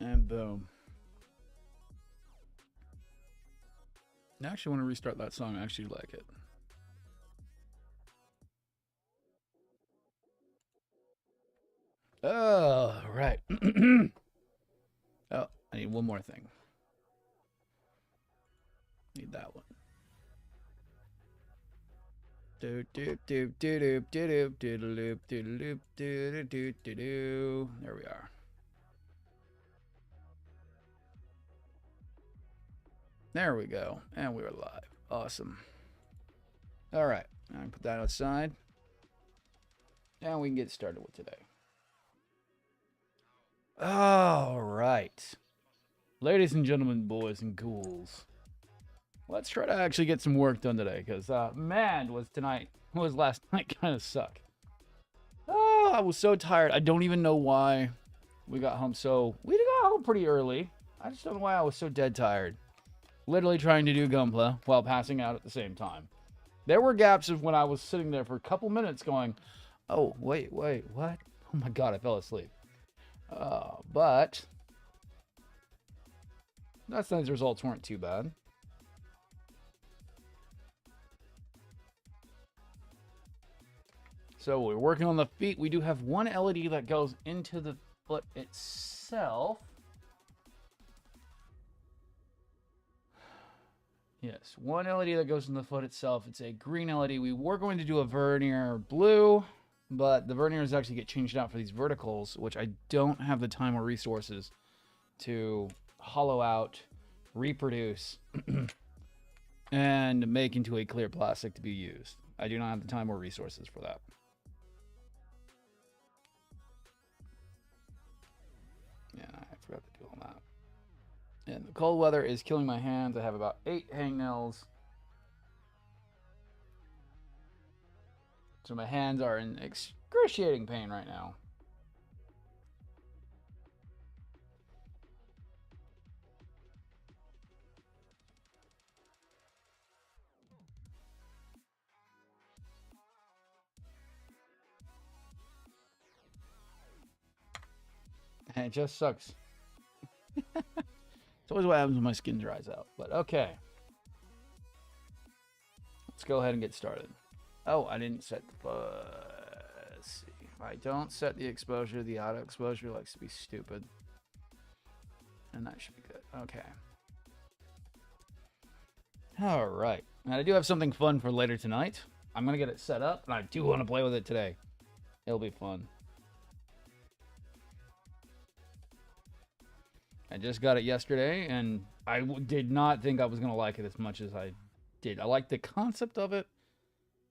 And boom. I actually want to restart that song. I actually like it. Oh, right. Oh, I need one more thing. Need that one. There we are. There we go. And we're live. Awesome. All right. I'm going to put that outside. And we can get started with today. All right. Ladies and gentlemen, boys and ghouls. Let's try to actually get some work done today. Because, man, was last night kind of suck. Oh, I was so tired. I don't even know why we got home we got home pretty early. I just don't know why I was so dead tired. Literally trying to do gunplay while passing out at the same time. There were gaps of when I was sitting there for a couple minutes going, oh, wait, what? Oh my god, I fell asleep. But last night's results weren't too bad. So we're working on the feet. We do have one LED that goes into the foot itself. Yes, one LED that goes in the foot itself. It's a green LED. We were going to do a vernier blue, but the verniers actually get changed out for these verticals, which I don't have the time or resources to hollow out, reproduce, and make into a clear plastic to be used. I do not have the time or resources for that. Yeah, I forgot to do all that. And the cold weather is killing my hands. I have about 8 hangnails. So my hands are in excruciating pain right now. And it just sucks. It's always what happens when my skin dries out. But okay. Let's go ahead and get started. Oh, I didn't set the... let's see. If I don't set the exposure, the auto exposure likes to be stupid. And that should be good. Okay. Alright. And I do have something fun for later tonight. I'm going to get it set up, and I do want to play with it today. It'll be fun. I just got it yesterday, and I did not think I was going to like it as much as I did. I liked the concept of it,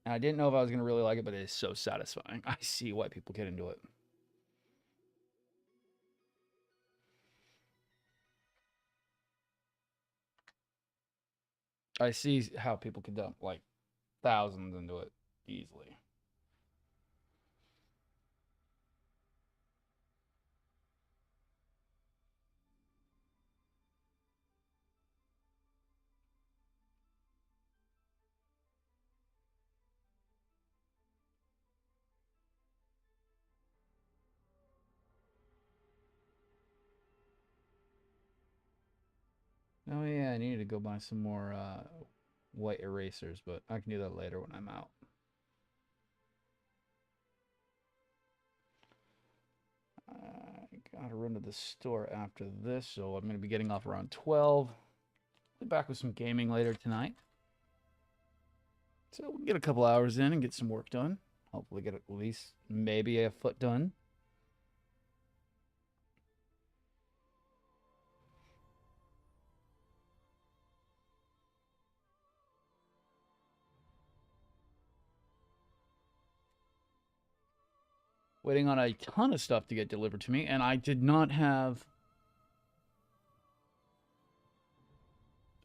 and I didn't know if I was going to really like it, but it is so satisfying. I see why people get into it. I see how people can dump, like, thousands into it easily. Oh yeah, I needed to go buy some more white erasers, but I can do that later when I'm out. I gotta run to the store after this, so I'm gonna be getting off around 12. I'll be back with some gaming later tonight. So we'll get a couple hours in and get some work done. Hopefully get at least maybe a foot done. Waiting on a ton of stuff to get delivered to me, and I did not have...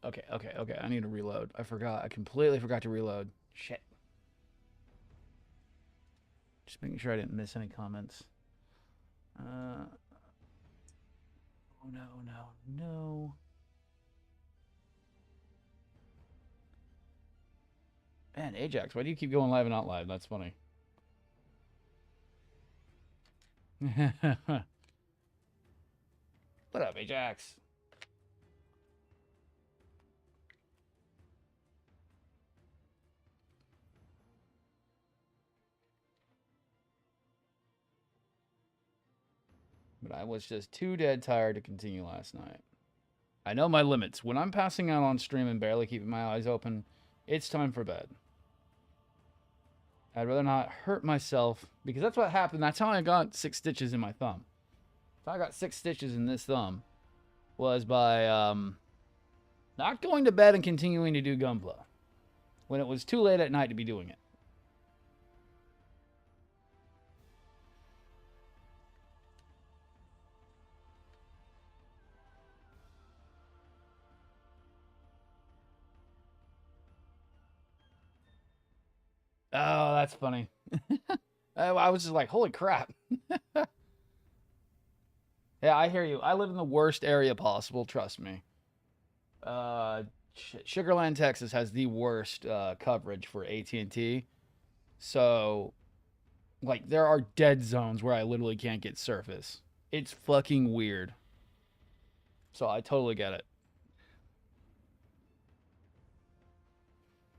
Okay. I need to reload. I forgot. I completely forgot to reload. Shit. Just making sure I didn't miss any comments. Oh, no. Man, Ajax, why do you keep going live and not live? That's funny. What up, Ajax? But I was just too dead tired to continue last night. I know my limits. When I'm passing out on stream and barely keeping my eyes open, it's time for bed. I'd rather not hurt myself, because that's what happened. That's how I got 6 stitches in my thumb. So I got 6 stitches in this thumb was by not going to bed and continuing to do gunpla when it was too late at night to be doing it. Oh, that's funny. I was just like, holy crap. Yeah, I hear you. I live in the worst area possible, trust me. Sugarland, Texas has the worst coverage for AT&T. So, like, there are dead zones where I literally can't get surface. It's fucking weird. So I totally get it.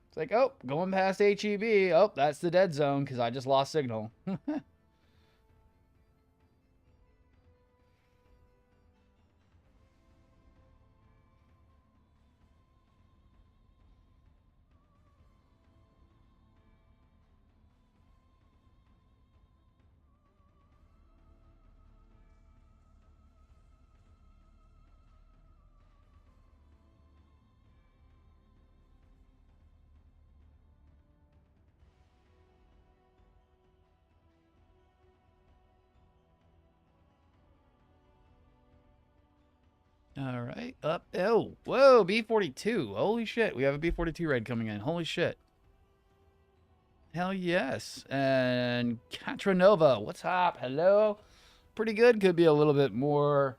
It's like, oh, going past HEB. Oh, that's the dead zone because I just lost signal. All right, up. Oh, whoa, B42. Holy shit, we have a B42 raid coming in. Holy shit. Hell yes. And Catranova, what's up? Hello. Pretty good. Could be a little bit more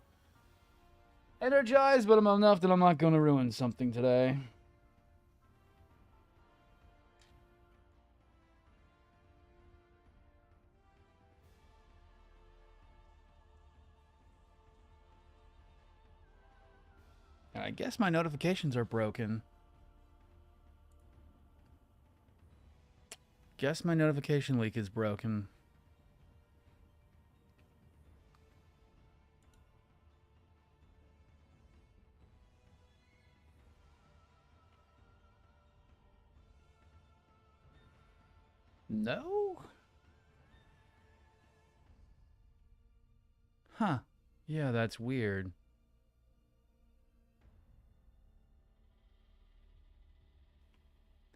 energized, but I'm enough that I'm not going to ruin something today. And I guess my notifications are broken. Guess my notification leak is broken. No? Huh. Yeah, that's weird.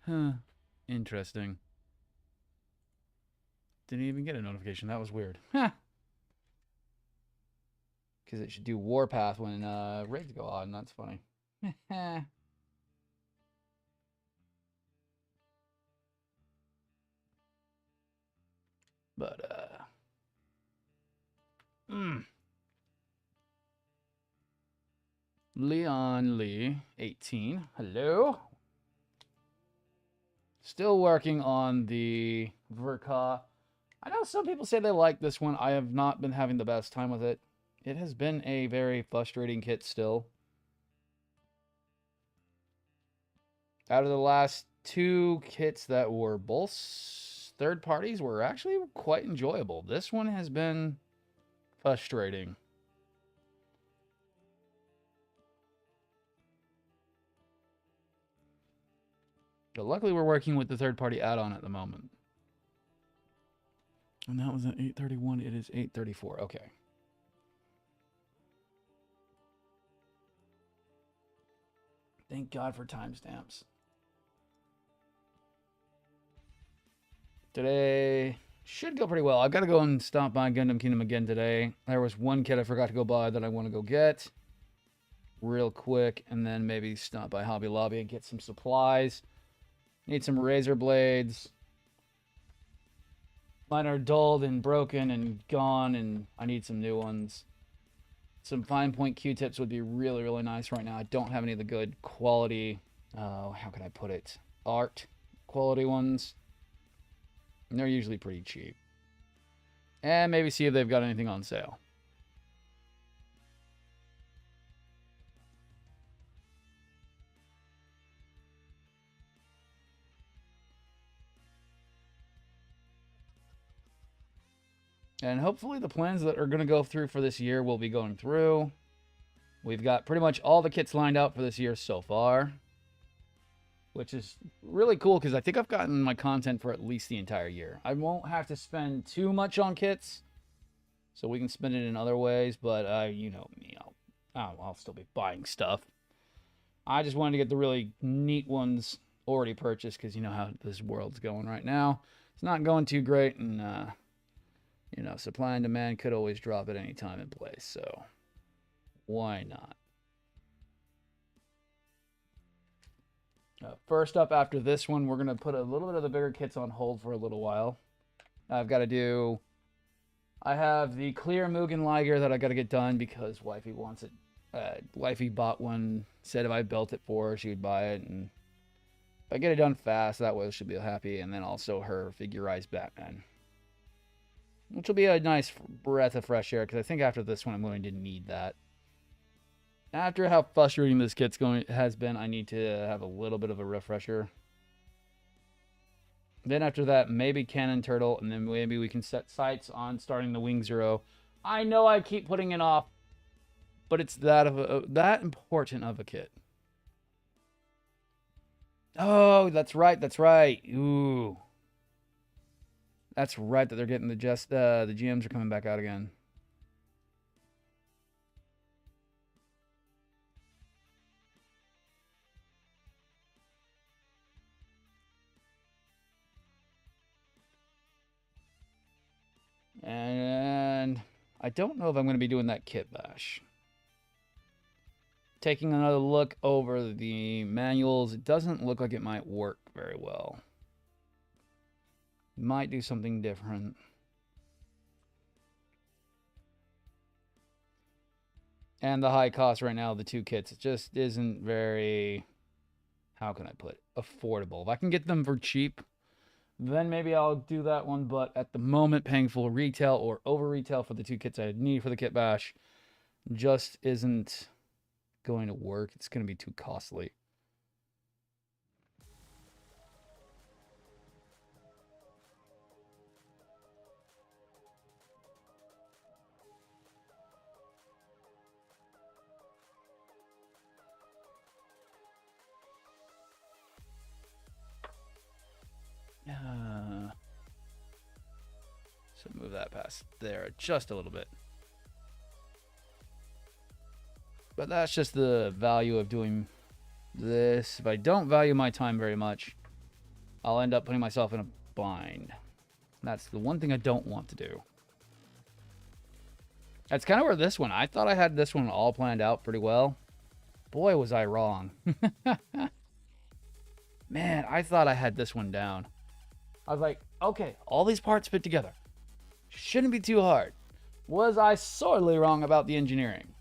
Huh. Interesting. Didn't even get a notification. That was weird. Huh. Because it should do Warpath when raids go on. That's funny. But, Leon Lee, 18. Hello. Still working on the verka. I know some people say they like this one. I have not been having the best time with it. It has been a very frustrating kit still. Out of the last 2 kits that were both third parties were actually quite enjoyable. This one has been frustrating. But luckily we're working with the third-party add-on at the moment. And that was at 8:31. It is 8:34. Okay. Thank God for timestamps. Today should go pretty well. I've got to go and stop by Gundam Kingdom again today. There was one kit I forgot to go buy that I want to go get real quick, and then maybe stop by Hobby Lobby and get some supplies. Need some razor blades. Mine are dulled and broken and gone, and I need some new ones. Some fine point Q-tips would be really, really nice right now. I don't have any of the good quality, how can I put it? Art quality ones. And they're usually pretty cheap. And maybe see if they've got anything on sale. And hopefully the plans that are going to go through for this year will be going through. We've got pretty much all the kits lined out for this year so far, which is really cool because I think I've gotten my content for at least the entire year. I won't have to spend too much on kits, so we can spend it in other ways, but you know me, I'll still be buying stuff. I just wanted to get the really neat ones already purchased because you know how this world's going right now. It's not going too great, and you know, supply and demand could always drop at any time and place, so why not? First up after this one, we're going to put a little bit of the bigger kits on hold for a little while. I have the clear Mugen Liger that I got to get done because wifey wants it. Wifey bought one, said if I built it for her, she would buy it, and if I get it done fast, that way she'll be happy, and then also her figurized Batman. Which will be a nice breath of fresh air, because I think after this one I'm going to need that. After how frustrating this kit's has been, I need to have a little bit of a refresher. Then after that, maybe Cannon Turtle, and then maybe we can set sights on starting the Wing Zero. I know I keep putting it off, but it's that important of a kit. Oh, that's right, that's right. Ooh. That's right that they're getting the GMs are coming back out again. And I don't know if I'm going to be doing that kit bash. Taking another look over the manuals, it doesn't look like it might work very well. Might do something different. And the high cost right now of the two kits, it just isn't very, how can I put it, affordable. If I can get them for cheap, then maybe I'll do that one. But at the moment, paying full retail or over retail for the two kits I need for the kit bash just isn't going to work. It's going to be too costly. So move that past there just a little bit. But that's just the value of doing this. If I don't value my time very much, I'll end up putting myself in a bind. That's the one thing I don't want to do. That's kind of where this one, I thought I had this one all planned out pretty well. Boy, was I wrong. Man, I thought I had this one down. I was like, okay, all these parts fit together. Shouldn't be too hard. Was I sorely wrong about the engineering?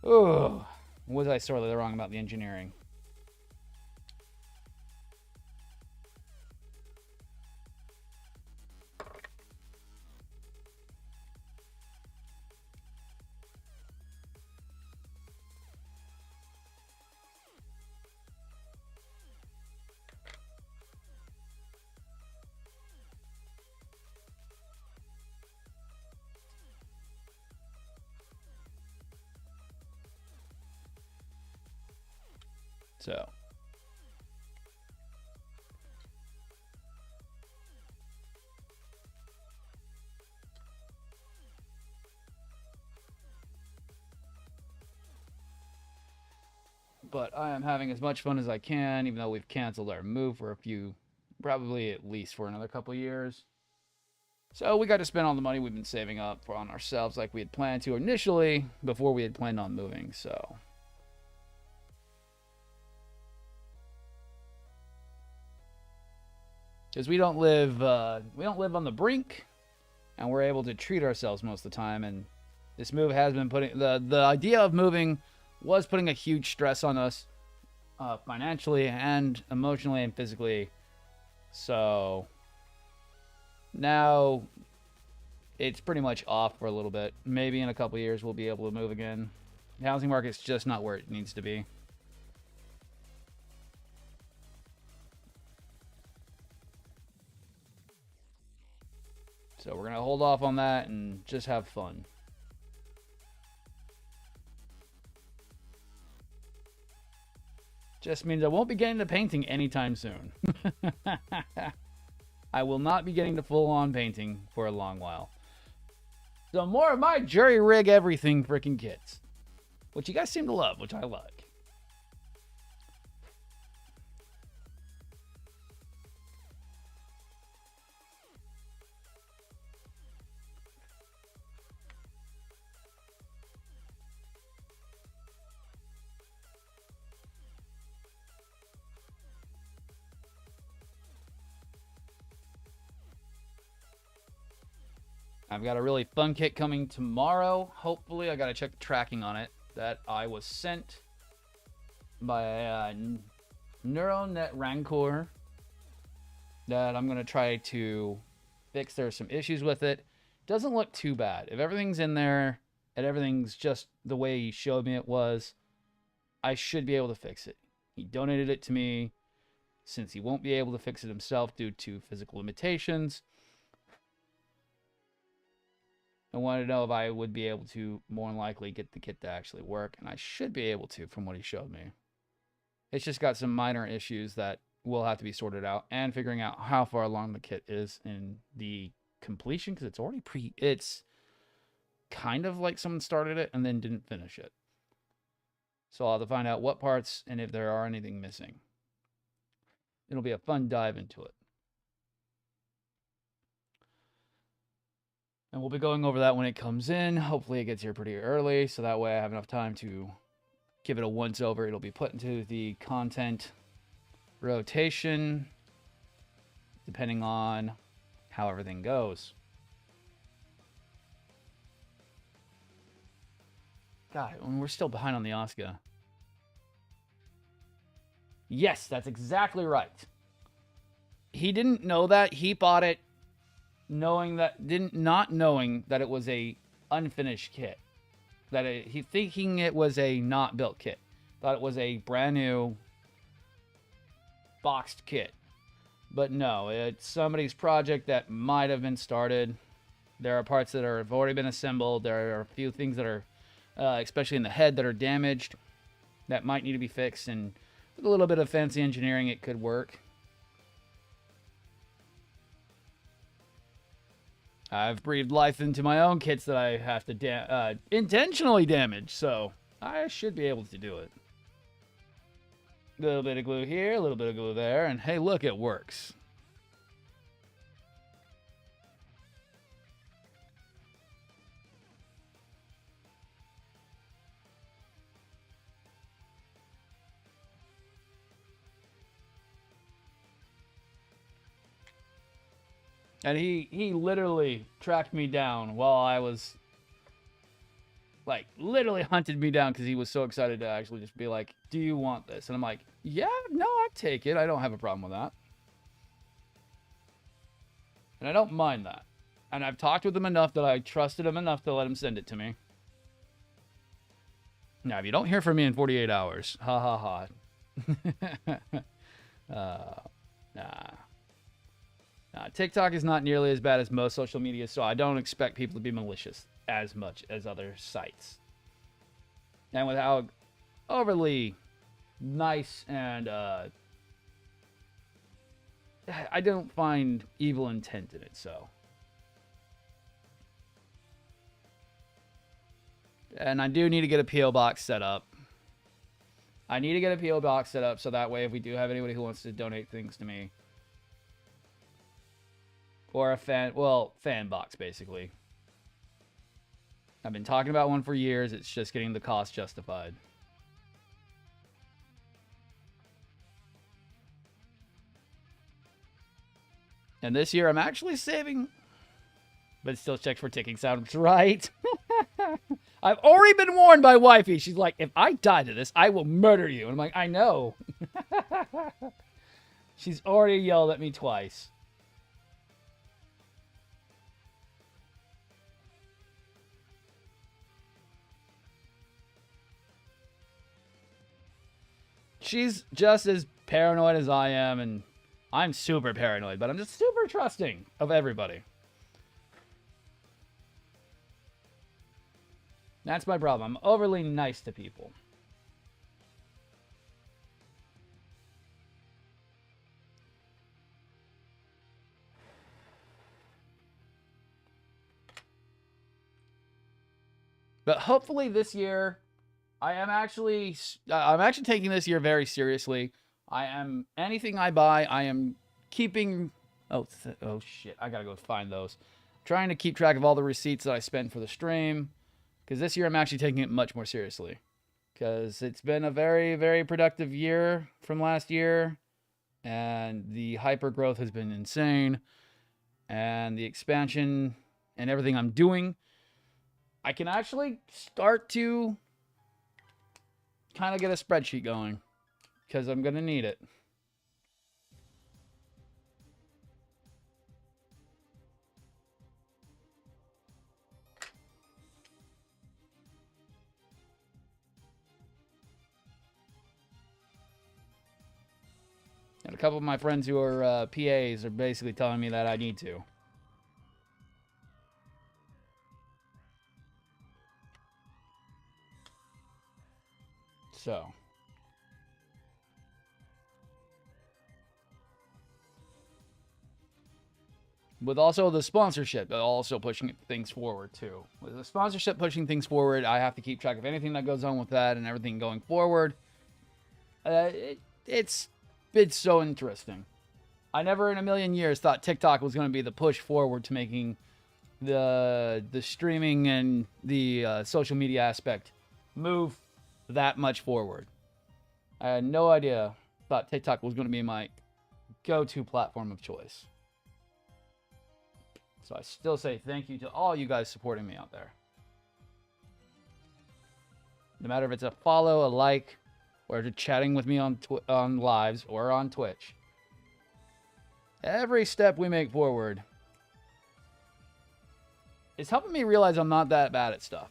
Ooh, was I sorely wrong about the engineering? So. But I am having as much fun as I can, even though we've canceled our move for a few, probably at least for another couple years. So we got to spend all the money we've been saving up on ourselves like we had planned to initially before we had planned on moving, so. Because we don't live on the brink, and we're able to treat ourselves most of the time. And this move has been putting the idea of moving was putting a huge stress on us, financially and emotionally and physically. So now it's pretty much off for a little bit. Maybe in a couple years we'll be able to move again. The housing market's just not where it needs to be. So we're going to hold off on that and just have fun. Just means I won't be getting to painting anytime soon. I will not be getting to full-on painting for a long while. So more of my jury rig everything freaking kits, which you guys seem to love, which I like. I've got a really fun kit coming tomorrow. Hopefully, I got to check the tracking on it. That I was sent by a NeuroNet Rancor that I'm going to try to fix. There's some issues with it. Doesn't look too bad. If everything's in there and everything's just the way he showed me it was, I should be able to fix it. He donated it to me since he won't be able to fix it himself due to physical limitations. I wanted to know if I would be able to more than likely get the kit to actually work, and I should be able to from what he showed me. It's just got some minor issues that will have to be sorted out, and figuring out how far along the kit is in the completion, because it's already it's kind of like someone started it and then didn't finish it. So I'll have to find out what parts and if there are anything missing. It'll be a fun dive into it. And we'll be going over that when it comes in. Hopefully it gets here pretty early, so that way I have enough time to give it a once-over. It'll be put into the content rotation, depending on how everything goes. God, we're still behind on the Oscar. Yes, that's exactly right. He didn't know that. He bought it not knowing that it was a unfinished kit, he thinking it was a not built kit, thought it was a brand new boxed kit, but no, it's somebody's project that might have been started. There are parts that have already been assembled. There are a few things that are, especially in the head, that are damaged that might need to be fixed, and with a little bit of fancy engineering, it could work. I've breathed life into my own kits that I have to intentionally damage, so I should be able to do it. A little bit of glue here, a little bit of glue there, and hey, look, it works. And he literally tracked me down while I was, like, literally hunted me down because he was so excited to actually just be like, do you want this? And I'm like, yeah, no, I'll take it. I don't have a problem with that. And I don't mind that. And I've talked with him enough that I trusted him enough to let him send it to me. Now, if you don't hear from me in 48 hours, ha ha ha. Nah. TikTok is not nearly as bad as most social media, so I don't expect people to be malicious as much as other sites. And with how overly nice and I don't find evil intent in it, so. And I do need to get a P.O. box set up. I need to get a P.O. box set up so that way if we do have anybody who wants to donate things to me, or a fan box, basically. I've been talking about one for years. It's just getting the cost justified. And this year, I'm actually saving, but it still checks for ticking sounds, right? I've already been warned by wifey. She's like, if I die to this, I will murder you. And I'm like, I know. She's already yelled at me twice. she's just as paranoid as I am, and I'm super paranoid, but I'm just super trusting of everybody. That's my problem. I'm overly nice to people. But hopefully this year, I'm actually taking this year very seriously. Anything I buy, I am keeping. Oh shit! I gotta go find those. Trying to keep track of all the receipts that I spent for the stream, because this year I'm actually taking it much more seriously. Because it's been a very, very productive year from last year, and the hyper growth has been insane, and the expansion and everything I'm doing, I can actually start to kind of get a spreadsheet going, because I'm going to need it. And a couple of my friends who are PAs are basically telling me that I need to. So. With also the sponsorship, also pushing things forward too. With the sponsorship pushing things forward, I have to keep track of anything that goes on with that and everything going forward. It's so interesting. I never in a million years thought TikTok was going to be the push forward to making the streaming and the social media aspect move that much forward. I had no idea. Thought TikTok was going to be my go-to platform of choice. So I still say thank you to all you guys supporting me out there. No matter if it's a follow, a like, or just chatting with me on lives or on Twitch. Every step we make forward is helping me realize I'm not that bad at stuff.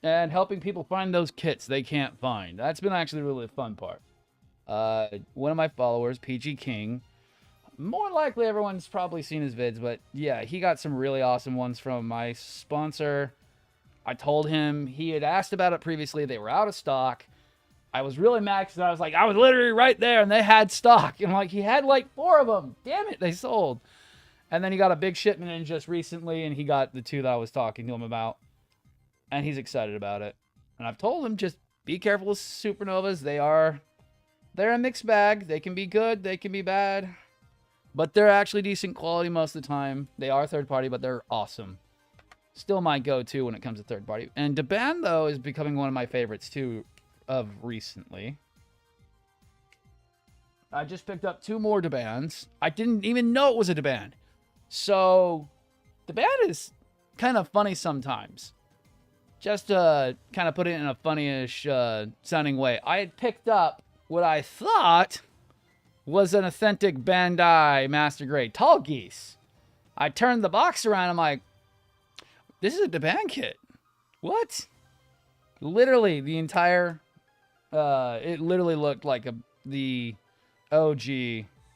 And helping people find those kits they can't find. That's been actually really the fun part. One of my followers, PG King, more likely everyone's probably seen his vids, but yeah, he got some really awesome ones from my sponsor. I told him he had asked about it previously. They were out of stock. I was really mad because I was like, I was literally right there and they had stock. And like, he had like 4 of them. Damn it, they sold. And then he got a big shipment in just recently, and he got the 2 that I was talking to him about. And he's excited about it. And I've told him, just be careful with supernovas. They're a mixed bag. They can be good, they can be bad. But they're actually decent quality most of the time. They are third party, but they're awesome. Still my go-to when it comes to third party. And Daban, though, is becoming one of my favorites, too, of recently. I just picked up 2 more Dabans. I didn't even know it was a Daban. So, Daban is kind of funny sometimes. Just to kind of put it in a funny-ish sounding way, I had picked up what I thought was an authentic Bandai Master Grade Tall Geese. I turned the box around, I'm like, this is a Daban kit. What? Literally, the entire... it literally looked like the OG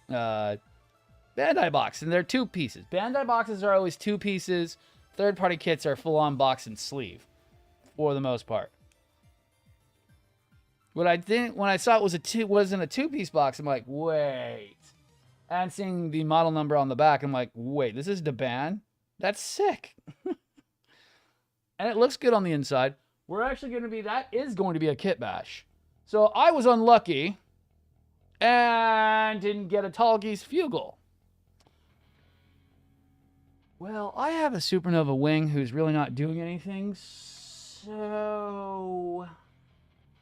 Bandai box, and they're 2 pieces. Bandai boxes are always 2 pieces. Third-party kits are full-on box and sleeve. For the most part. When I saw it wasn't a 2-piece box, I'm like, wait. And seeing the model number on the back, I'm like, wait, this is Daban? That's sick. And it looks good on the inside. That is going to be a kit bash. So I was unlucky and didn't get a Tall Geese Fugle. Well, I have a Supernova Wing who's really not doing anything, so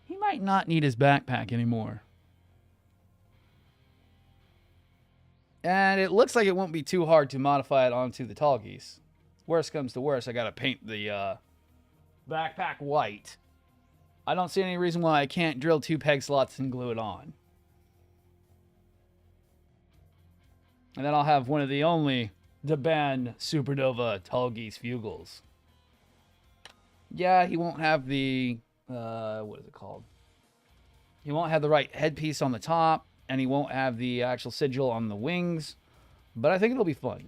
he might not need his backpack anymore. And it looks like it won't be too hard to modify it onto the tall geese. Worst comes to worst, I gotta paint the backpack white. I don't see any reason why I can't drill 2 peg slots and glue it on. And then I'll have one of the only Deban Supernova tall geese fugels. Yeah, he won't have the, what is it called? He won't have the right headpiece on the top, and he won't have the actual sigil on the wings, but I think it'll be fun.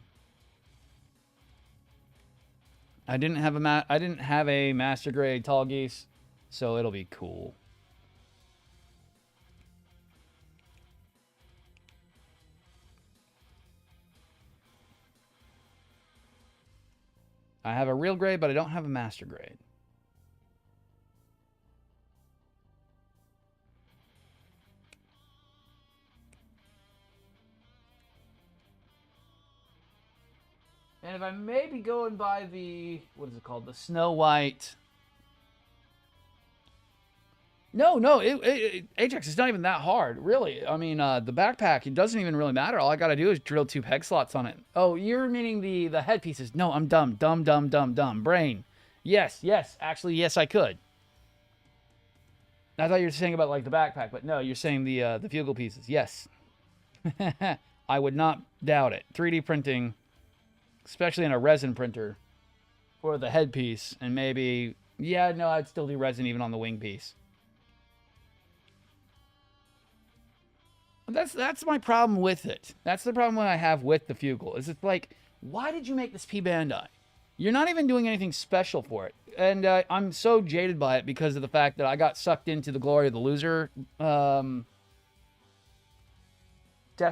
I didn't have a master grade tall geese, so it'll be cool. I have a real grade, but I don't have a master grade. And if I may be going by the, what is it called? The Snow White. No, Ajax, it's not even that hard, really. I mean, the backpack, it doesn't even really matter. All I gotta do is drill 2 peg slots on it. Oh, you're meaning the headpieces. No, I'm dumb. Brain. Yes. Actually, yes, I could. I thought you were saying about, like, the backpack, but no, you're saying the fugal pieces. Yes. I would not doubt it. 3D printing, especially in a resin printer, for the headpiece, and maybe, yeah, no, I'd still do resin even on the wing piece. That's my problem with it. That's the problem I have with the Fugal. Is it's like, why did you make this P Bandai? You're not even doing anything special for it. And I'm so jaded by it because of the fact that I got sucked into the Glory of the Loser Death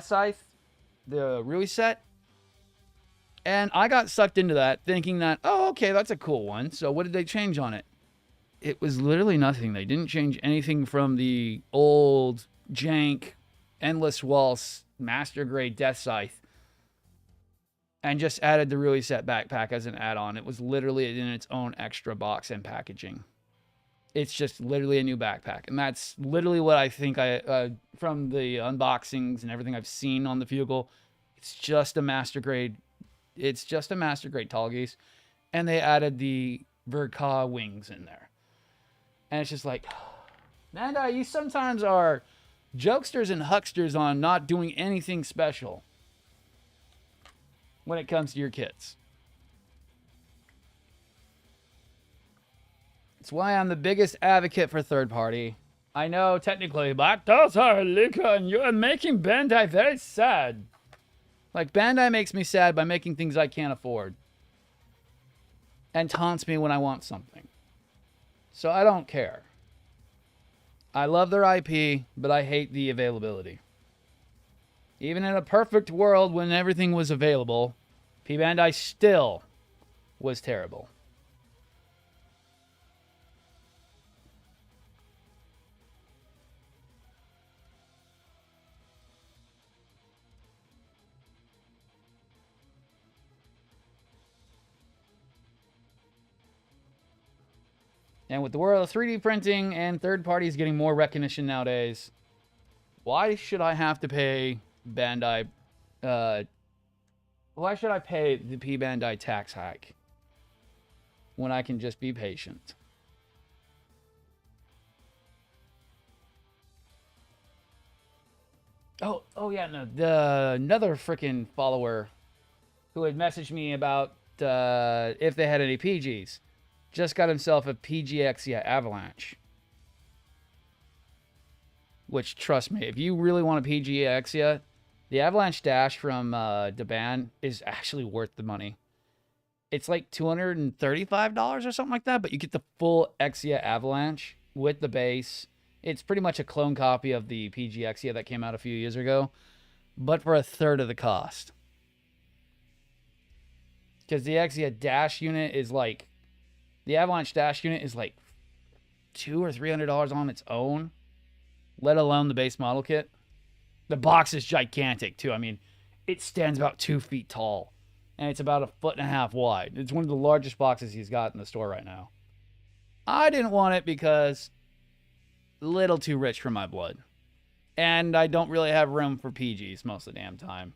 Scythe, the Rui set. And I got sucked into that thinking that, oh, okay, that's a cool one. So what did they change on it? It was literally nothing. They didn't change anything from the old jank Endless Waltz Master Grade Death Scythe and just added the Rui set backpack as an add-on. It was literally in its own extra box and packaging. It's just literally a new backpack. And that's literally what I think from the unboxings and everything I've seen on the Fugal, it's just a Master Grade. It's just a Master Grade tall geese. And they added the verka wings in there. And it's just like, Bandai, you sometimes are jokesters and hucksters on not doing anything special when it comes to your kits. It's why I'm the biggest advocate for third party. I know technically, but those are illegal and you're making Bandai very sad. Like, Bandai makes me sad by making things I can't afford. And taunts me when I want something. So I don't care. I love their IP, but I hate the availability. Even in a perfect world when everything was available, P Bandai still was terrible. And with the world of 3D printing and third parties getting more recognition nowadays, why should I have to pay Bandai? Why should I pay the P Bandai tax hike when I can just be patient? Oh yeah, no. Another freaking follower who had messaged me about if they had any PGs. Just got himself a PGXia Avalanche. Which, trust me, if you really want a PGXia, the Avalanche Dash from Deban is actually worth the money. It's like $235 or something like that, but you get the full Exia Avalanche with the base. It's pretty much a clone copy of the PGXia that came out a few years ago, but for a third of the cost. Because the Exia Dash unit is like, the Avalanche Dash unit is like $200 or $300 on its own, let alone the base model kit. The box is gigantic too. I mean, it stands about 2 feet tall, and it's about 1.5 feet wide. It's one of the largest boxes he's got in the store right now. I didn't want it because a little too rich for my blood, and I don't really have room for PGs most of the damn time.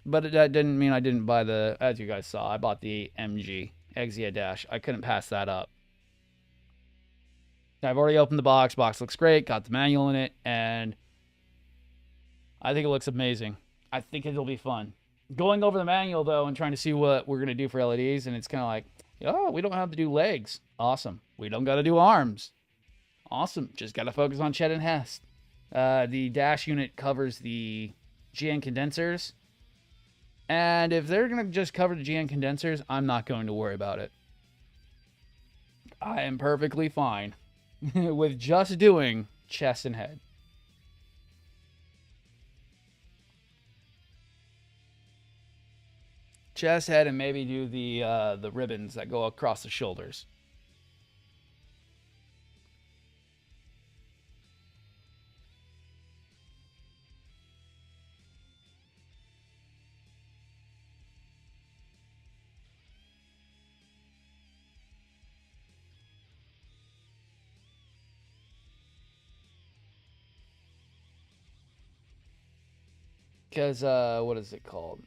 But that didn't mean I didn't buy the, as you guys saw, I bought the MG Exia Dash. I couldn't pass that up. I've already opened the box. Box looks great. Got the manual in it, and I think it looks amazing. I think it'll be fun. Going over the manual, though, and trying to see what we're going to do for LEDs, and it's kind of like, oh, we don't have to do legs. Awesome. We don't got to do arms. Awesome. Just got to focus on Chet and Hest. The dash unit covers the GN condensers. And if they're going to just cover the GN condensers, I'm not going to worry about it. I am perfectly fine with just doing chest and head. Chest, head, and maybe do the ribbons that go across the shoulders. Because, what is it called?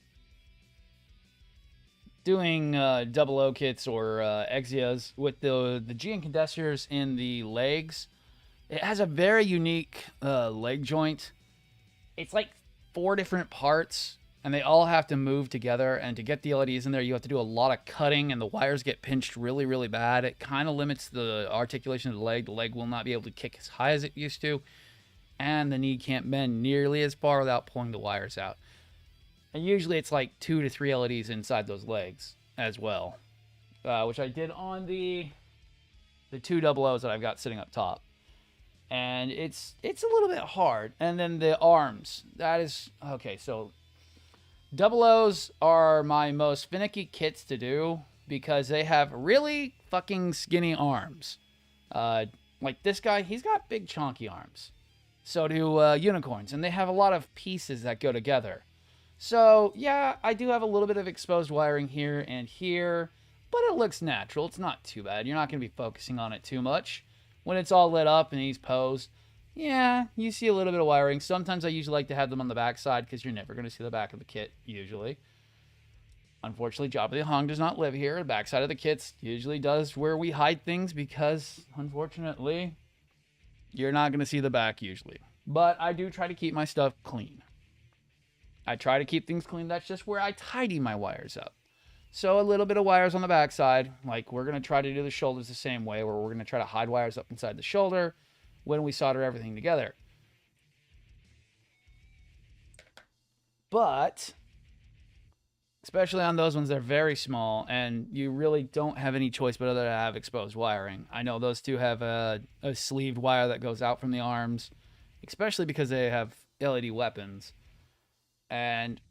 Doing double O kits or Exias with the GN condensers in the legs, it has a very unique leg joint. It's like 4 different parts, and they all have to move together. And to get the LEDs in there, you have to do a lot of cutting, and the wires get pinched really, really bad. It kind of limits the articulation of the leg. The leg will not be able to kick as high as it used to, and the knee can't bend nearly as far without pulling the wires out. And usually it's like 2 to 3 LEDs inside those legs as well, which I did on the 2 double O's that I've got sitting up top. And it's a little bit hard. And then the arms, that is, okay, so double O's are my most finicky kits to do because they have really fucking skinny arms. Like this guy, he's got big chonky arms. So do unicorns, and they have a lot of pieces that go together. So, yeah, I do have a little bit of exposed wiring here and here, but it looks natural. It's not too bad. You're not going to be focusing on it too much. When it's all lit up and he's posed, yeah, you see a little bit of wiring. Sometimes I usually like to have them on the back side because you're never going to see the back of the kit, usually. Unfortunately, Jabba the Hutt does not live here. The back side of the kits usually does where we hide things because, unfortunately, you're not going to see the back usually. But I do try to keep my stuff clean. I try to keep things clean. That's just where I tidy my wires up. So a little bit of wires on the backside. Like we're going to try to do the shoulders the same way, where we're going to try to hide wires up inside the shoulder when we solder everything together. But, especially on those ones, they're very small, and you really don't have any choice but other to have exposed wiring. I know those two have a sleeved wire that goes out from the arms, especially because they have LED weapons. And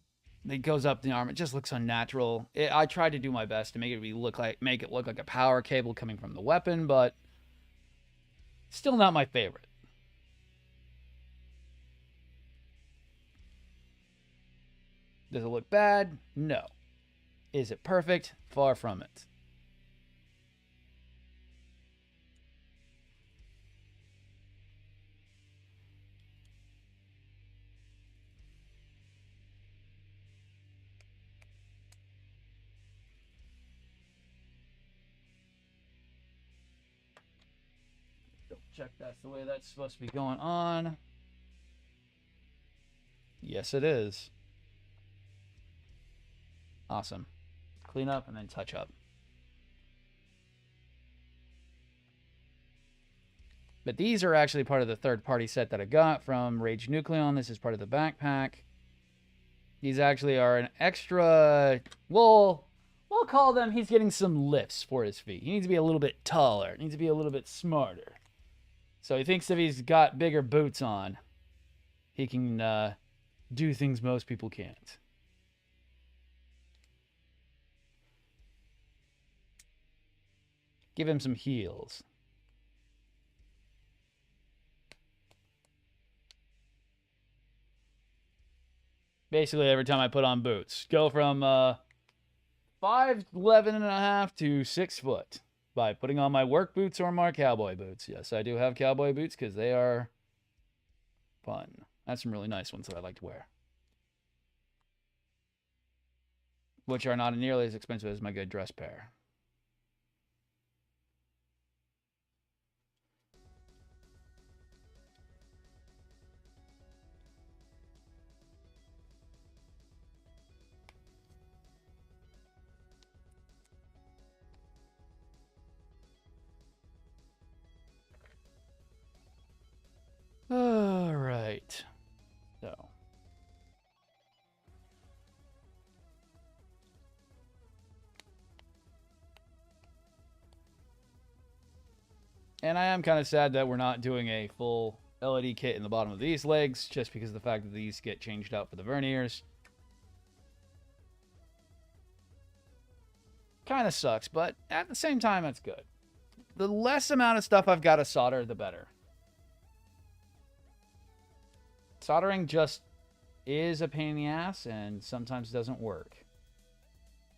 it goes up the arm. It just looks unnatural. I tried to do my best to make it look like a power cable coming from the weapon, but still not my favorite. Does it look bad? No. Is it perfect? Far from it. Check that's the way that's supposed to be going on. Yes, it is. Awesome. Clean up and then touch up. But these are actually part of the third-party set that I got from Rage Nucleon. This is part of the backpack. These actually are an extra... We'll call them... He's getting some lifts for his feet. He needs to be a little bit taller. He needs to be a little bit smarter. So he thinks if he's got bigger boots on, he can do things most people can't. Give him some heels. Basically, every time I put on boots, go from 5'11.5" to 6 foot by putting on my work boots or my cowboy boots. Yes, I do have cowboy boots because they are fun. I have some really nice ones that I like to wear. which are not nearly as expensive as my good dress pair. All right. So. And I am kind of sad that we're not doing a full LED kit in the bottom of these legs, just because of the fact that these get changed out for the verniers. Kind of sucks, but at the same time, that's good. The less amount of stuff I've got to solder, the better. Soldering just is a pain in the ass and sometimes doesn't work.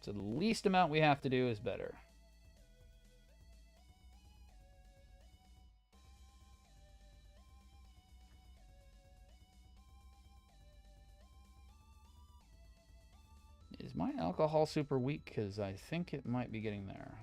So the least amount we have to do is better. Is my alcohol super weak? Because I think it might be getting there.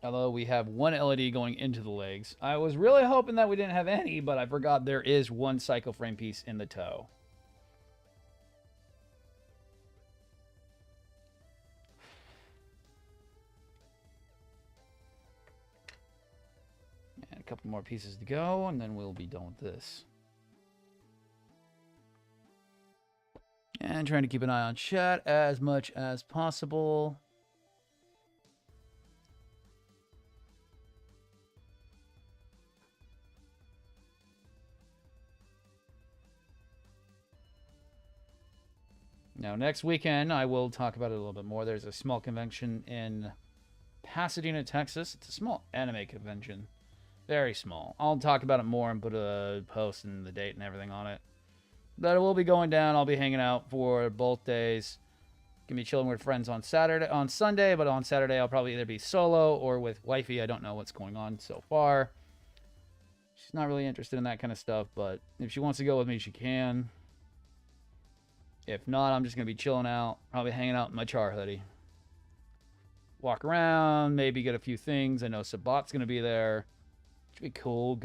Although we have one LED going into the legs. I was really hoping that we didn't have any, but I forgot there is one cycle frame piece in the toe. And a couple more pieces to go, and then we'll be done with this. And trying to keep an eye on chat as much as possible. Now, next weekend, I will talk about it a little bit more. There's a small convention in Pasadena, Texas. It's a small anime convention. Very small. I'll talk about it more and put a post and the date and everything on it. But it will be going down. I'll be hanging out for both days. Gonna be chilling with friends on Sunday, but on Saturday I'll probably either be solo or with wifey. I don't know what's going on so far. She's not really interested in that kind of stuff, but if she wants to go with me, she can. If not, I'm just going to be chilling out, probably hanging out in my char hoodie. Walk around, maybe get a few things. I know Sabat's going to be there. Should be cool.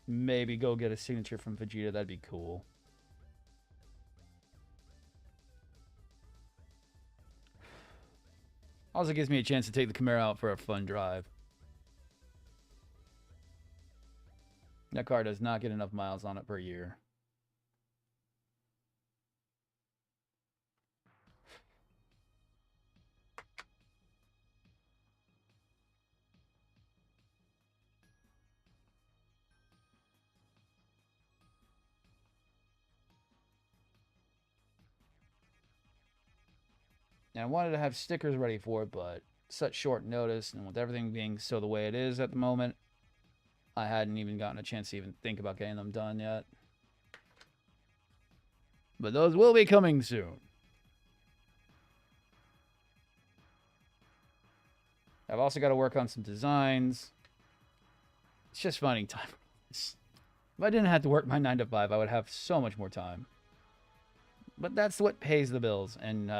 Maybe go get a signature from Vegeta. That'd be cool. Also gives me a chance to take the Camaro out for a fun drive. That car does not get enough miles on it per year. And I wanted to have stickers ready for it, but such short notice, and with everything being so the way it is at the moment, I hadn't even gotten a chance to even think about getting them done yet. But those will be coming soon. I've also got to work on some designs. It's just finding time for this. If I didn't have to work my 9 to 5, I would have so much more time. But that's what pays the bills and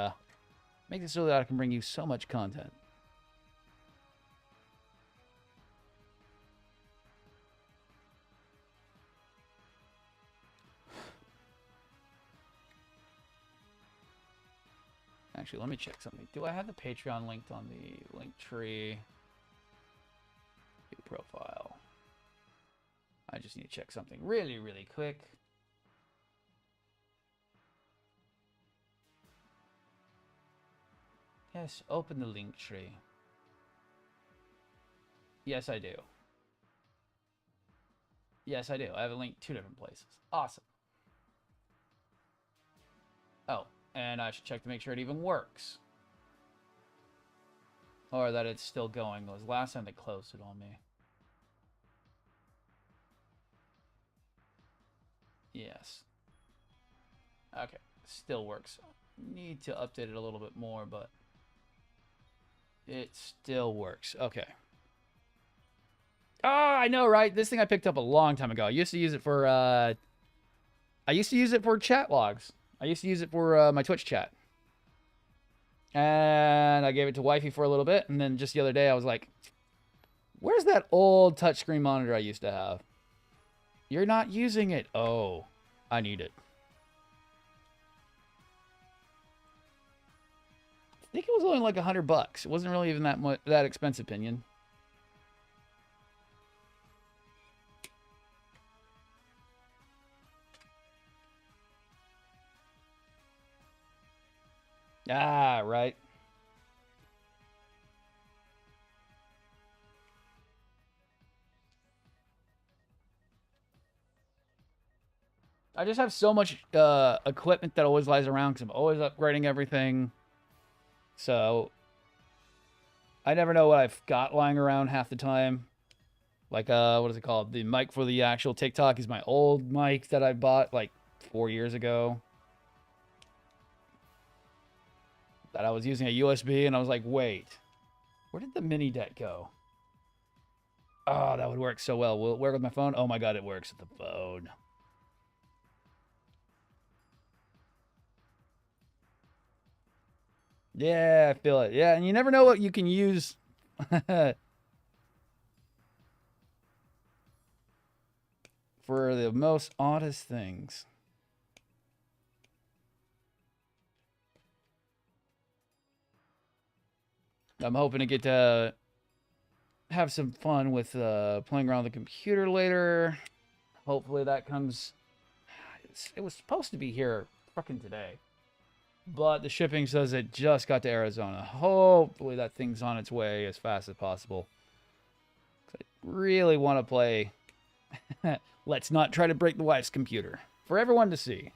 makes it so that I can bring you so much content. Actually, let me check something. Do I have the Patreon linked on the link tree? View profile. I just need to check something really, really quick. Yes, open the link tree. Yes, I do. Yes, I do. I have a link 2 different places. Awesome. Oh, and I should check to make sure it even works. Or that it's still going. It was last time they closed it on me. Yes. Okay, still works. Need to update it a little bit more, but it still works. Okay. Oh, I know, right? This thing I picked up a long time ago. I used to use it for chat logs. I used to use it for my Twitch chat. And I gave it to wifey for a little bit, and then just the other day I was like, where's that old touchscreen monitor I used to have? You're not using it. Oh, I need it. I think it was only like $100. It wasn't really even that expensive, Pinion. Ah, right. I just have so much equipment that always lies around because I'm always upgrading everything. So I never know what I've got lying around half the time. Like, what is it called? The mic for the actual TikTok is my old mic that I bought like 4 years ago. That I was using a USB, and I was like, wait, where did the mini deck go? Oh, that would work so well. Will it work with my phone? Oh my god, it works with the phone. Yeah, I feel it. Yeah, and you never know what you can use. For the most oddest things. I'm hoping to get to have some fun with playing around the computer later. Hopefully that comes. It was supposed to be here fucking today, but the shipping says it just got to Arizona. Hopefully that thing's on its way as fast as possible. I really want to play. Let's not try to break the wife's computer for everyone to see.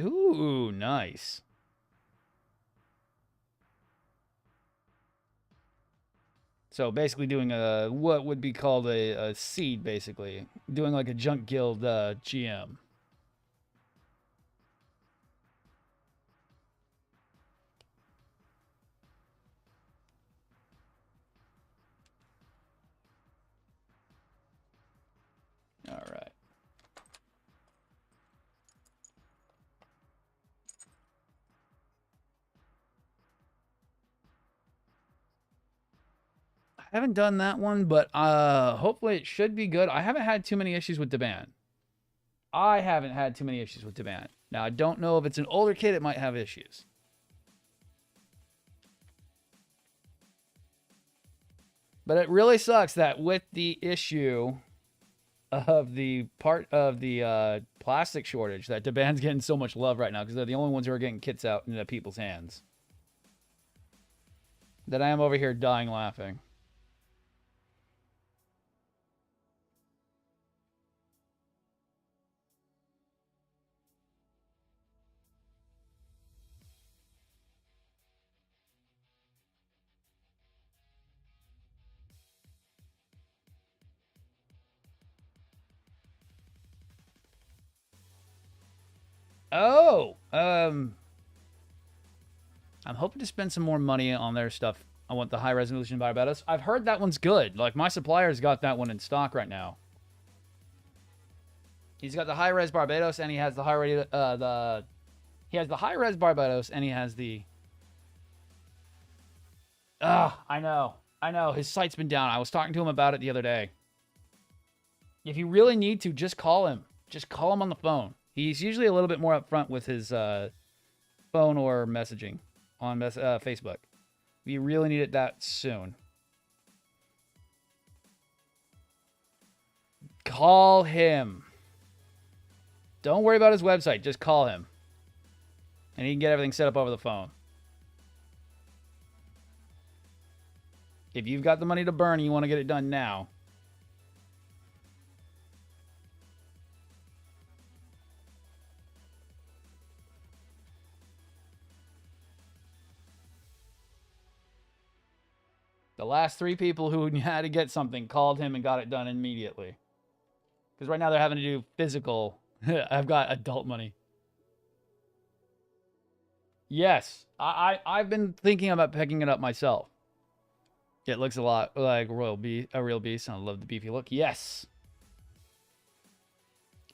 Ooh, nice. So basically doing a what would be called a seed, basically. Doing like a junk guild GM. All right. I haven't done that one, but hopefully it should be good. I haven't had too many issues with Deban. I haven't had too many issues with Deban. Now, I don't know if it's an older kid, it might have issues. But it really sucks that with the issue of the part of the plastic shortage, that Deban's getting so much love right now because they're the only ones who are getting kits out into people's hands. That I am over here dying laughing. Oh, I'm hoping to spend some more money on their stuff. I want the high resolution Barbados. I've heard that one's good. Like my supplier's got that one in stock right now. He's got the high res Barbados, and he has the he has the high res Barbados, and he has the. I know. His site's been down. I was talking to him about it the other day. If you really need to, just call him. Just call him on the phone. He's usually a little bit more upfront with his phone or messaging on Facebook. If you really need it that soon, call him. Don't worry about his website. Just call him. And he can get everything set up over the phone. If you've got the money to burn and you want to get it done now, The last 3 people who had to get something called him and got it done immediately. Because right now they're having to do physical. I've got adult money. Yes, I've been thinking about picking it up myself. It looks a lot like a real beast. I love the beefy look. Yes.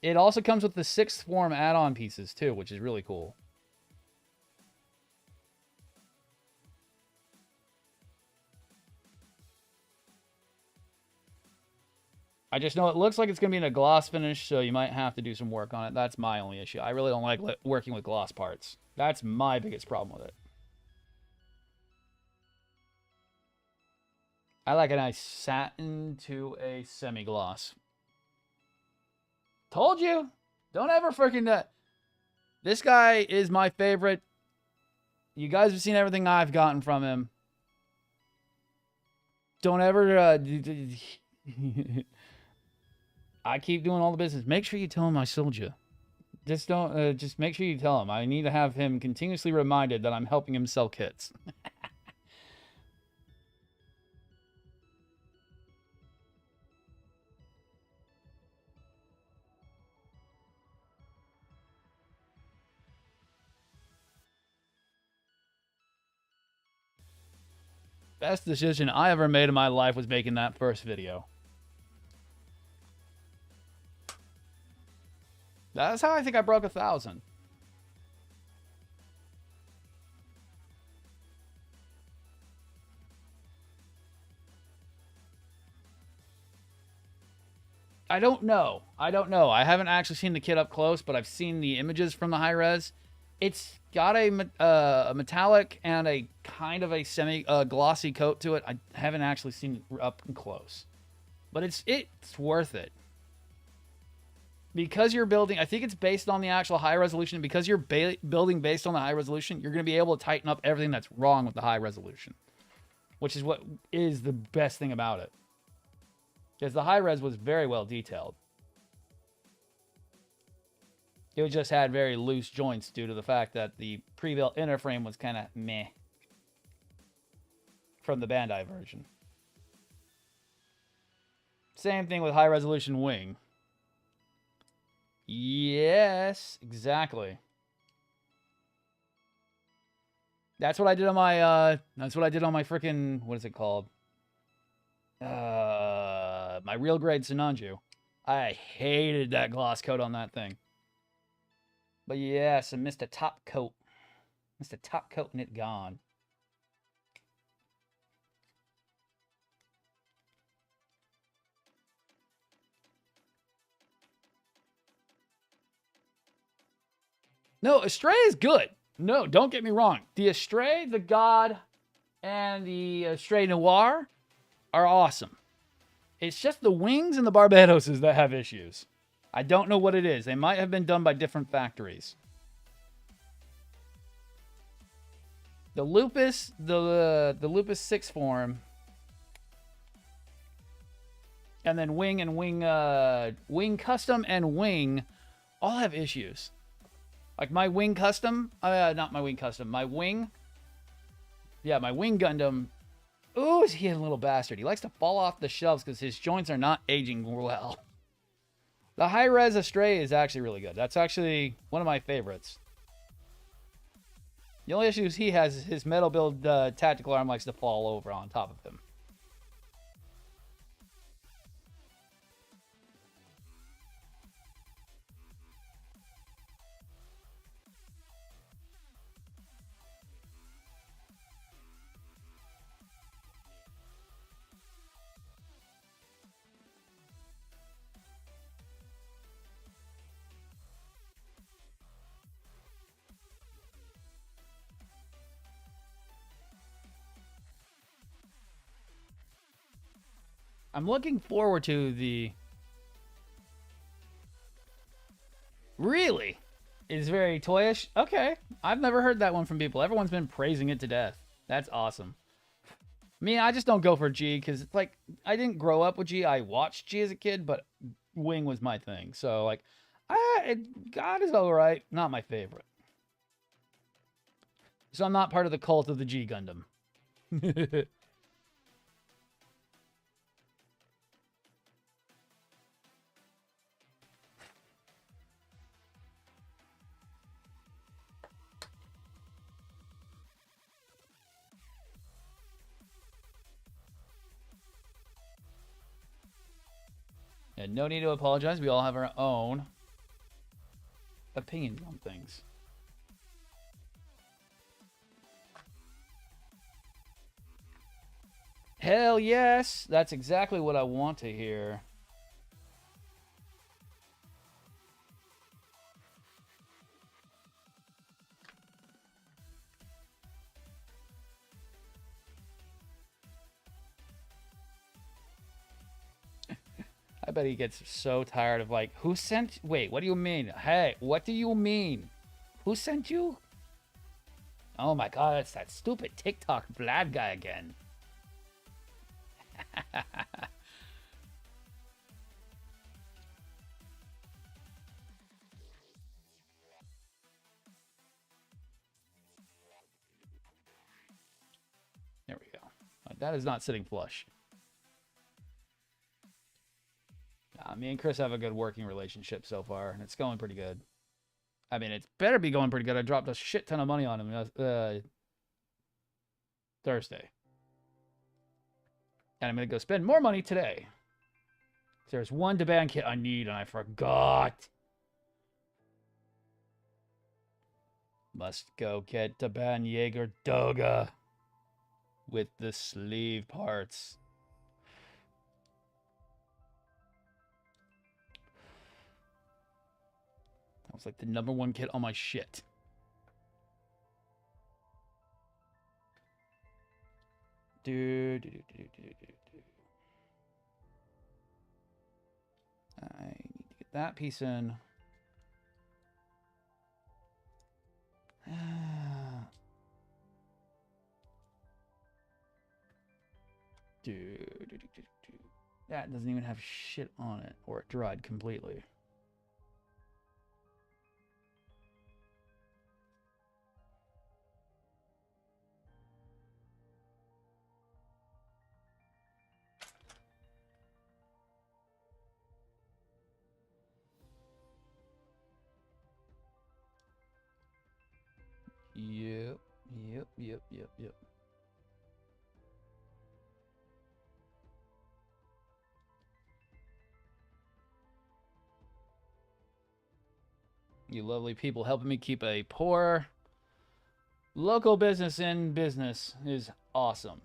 It also comes with the 6th form add-on pieces too, which is really cool. I just know it looks like it's going to be in a gloss finish, so you might have to do some work on it. That's my only issue. I really don't like working with gloss parts. That's my biggest problem with it. I like a nice satin to a semi-gloss. Told you! Don't ever freaking that. This guy is my favorite. You guys have seen everything I've gotten from him. Don't ever... I keep doing all the business. Make sure you tell him I sold you. Just don't. Just make sure you tell him. I need to have him continuously reminded that I'm helping him sell kits. Best decision I ever made in my life was making that first video. That's how I think I broke 1,000. I don't know. I haven't actually seen the kit up close, but I've seen the images from the high res. It's got a metallic and a kind of a semi-glossy coat to it. I haven't actually seen it up close. But it's worth it. Because you're building, I think it's based on the actual high resolution. Because you're building based on the high resolution, you're going to be able to tighten up everything that's wrong with the high resolution. Which is what is the best thing about it. Because the high res was very well detailed. It just had very loose joints due to the fact that the pre-built inner frame was kind of meh. From the Bandai version. Same thing with high resolution wing. Yes, exactly. That's what I did on my freaking, what is it called? My real grade Sinanju. I hated that gloss coat on that thing. But yes, I missed a top coat. Missed a top coat and it gone. No, Astray is good. No, don't get me wrong. The Astray, the God, and the Astray Noir are awesome. It's just the wings and the Barbadoses that have issues. I don't know what it is. They might have been done by different factories. The Lupus, the Lupus 6 form, and then Wing and Wing Custom and Wing all have issues. Like my Wing Custom, not my Wing Custom, my Wing. Yeah, my Wing Gundam. Ooh, is he a little bastard? He likes to fall off the shelves because his joints are not aging well. The high-res Astray is actually really good. That's actually one of my favorites. The only issue he has is his metal build tactical arm likes to fall over on top of him. I'm looking forward to the... Really? It's very toyish? Okay. I've never heard that one from people. Everyone's been praising it to death. That's awesome. Me, I just don't go for G because it's like, I didn't grow up with G. I watched G as a kid, but Wing was my thing. So, like, God is alright. Not my favorite. So I'm not part of the cult of the G Gundam. And no need to apologize. We all have our own opinions on things. Hell yes! That's exactly what I want to hear. I bet he gets so tired of like, who sent? Wait, what do you mean? Hey, what do you mean? Who sent you? Oh my god, it's that stupid TikTok Vlad guy again. There we go. That is not sitting flush. Me and Chris have a good working relationship so far, and it's going pretty good. I mean, it better be going pretty good. I dropped a shit ton of money on him Thursday. And I'm going to go spend more money today. There's one Deban kit I need, and I forgot. Must go get Deban Jaeger Doga with the sleeve parts. That was like the #1 kit on my shit. I need to get that piece in. That doesn't even have shit on it, or it dried completely. Yep. You lovely people helping me keep a poor local business in business is awesome.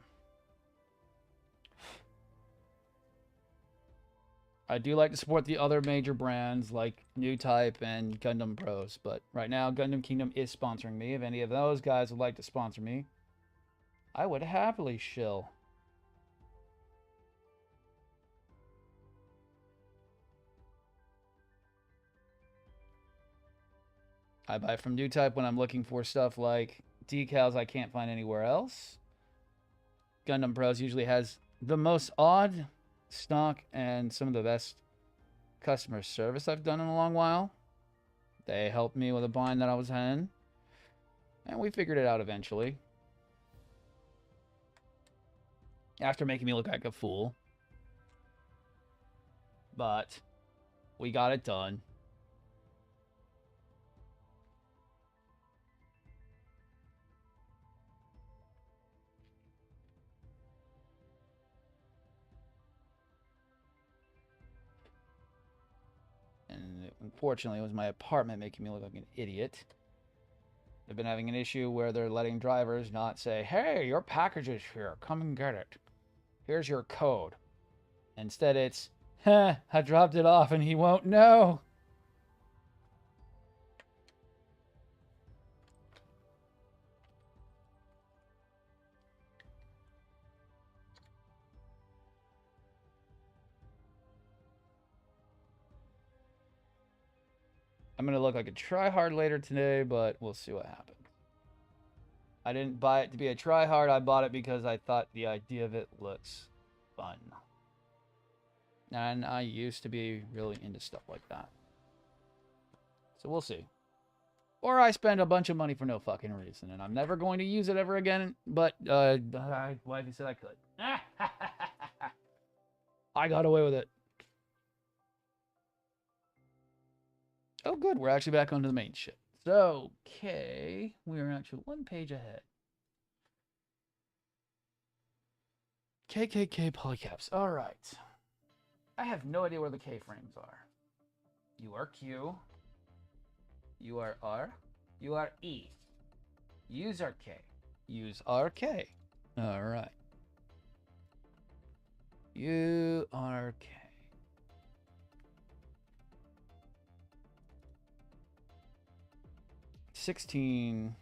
I do like to support the other major brands like New Type and Gundam Pros, but right now Gundam Kingdom is sponsoring me. If any of those guys would like to sponsor me, I would happily shill. I buy from New Type when I'm looking for stuff like decals I can't find anywhere else. Gundam Pros usually has the most odd stock and some of the best customer service I've done in a long while. They helped me with a bind that I was in, and we figured it out eventually. After making me look like a fool. But we got it done. And unfortunately, it was my apartment making me look like an idiot. They've been having an issue where they're letting drivers not say, hey, your package is here. Come and get it. Here's your code. Instead, it's, I dropped it off and he won't know. I'm going to look like a tryhard later today, but we'll see what happens. I didn't buy it to be a tryhard. I bought it because I thought the idea of it looks fun. And I used to be really into stuff like that. So we'll see. Or I spend a bunch of money for no fucking reason, and I'm never going to use it ever again, but wifey said I could. I got away with it. Oh, good. We're actually back onto the main shit. So, okay. We're actually 1 page ahead. KKK polycaps. All right. I have no idea where the K-frames are. You are Q. You are R. You are E. Use our K. Use RK. All right. URK. $16.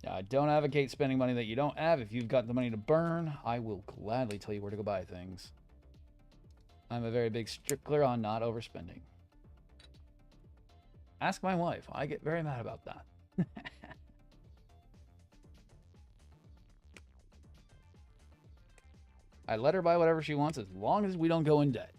I don't advocate spending money that you don't have. If you've got the money to burn, I will gladly tell you where to go buy things. I'm a very big stickler on not overspending. Ask my wife. I get very mad about that. I let her buy whatever she wants as long as we don't go in debt.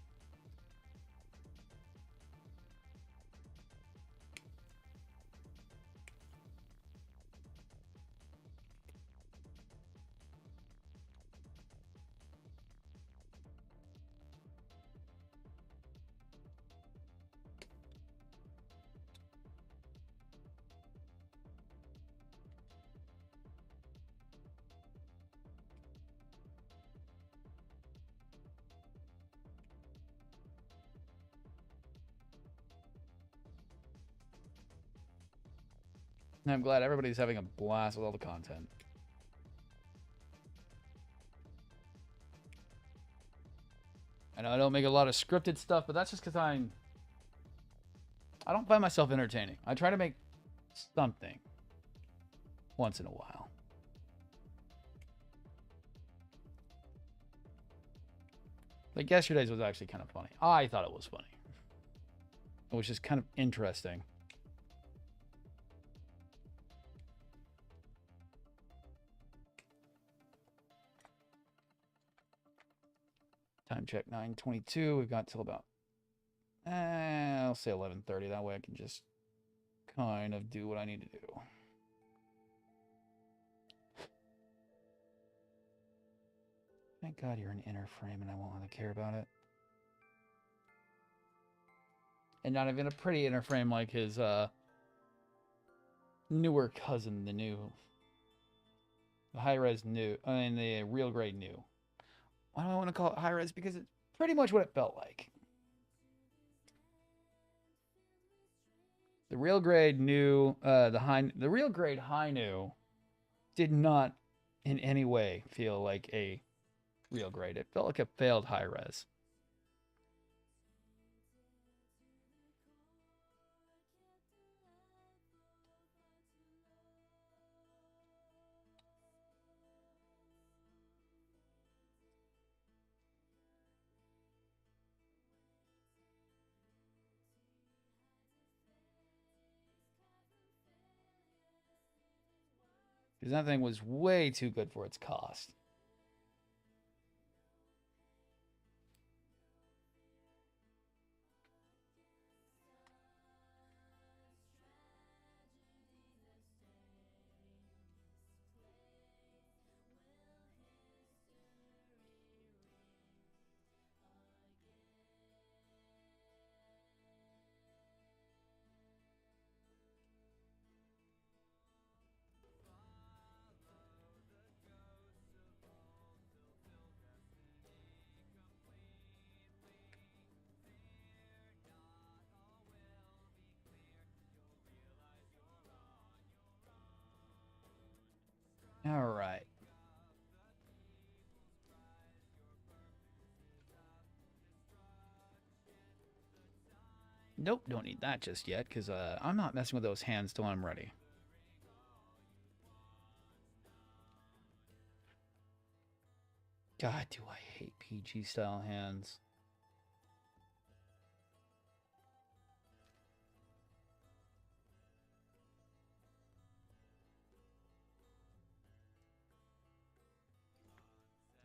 And I'm glad everybody's having a blast with all the content. I know I don't make a lot of scripted stuff, but that's just because I don't find myself entertaining. I try to make something once in a while. Like yesterday's was actually kind of funny. I thought it was funny. It was just kind of interesting. Time check 9:22. We've got till about I'll say 11:30. That way I can just kind of do what I need to do. Thank God you're an inner frame and I won't want to care about it. And not even a pretty inner frame like his newer cousin, the high-res new. I mean, the real grade new. Why do I want to call it high-res? Because it's pretty much what it felt like. The real grade new, the real grade high new did not in any way feel like a real grade. It felt like a failed high-res. Because that thing was way too good for its cost. All right. Nope, don't need that just yet, because I'm not messing with those hands till I'm ready. God, do I hate PG-style hands.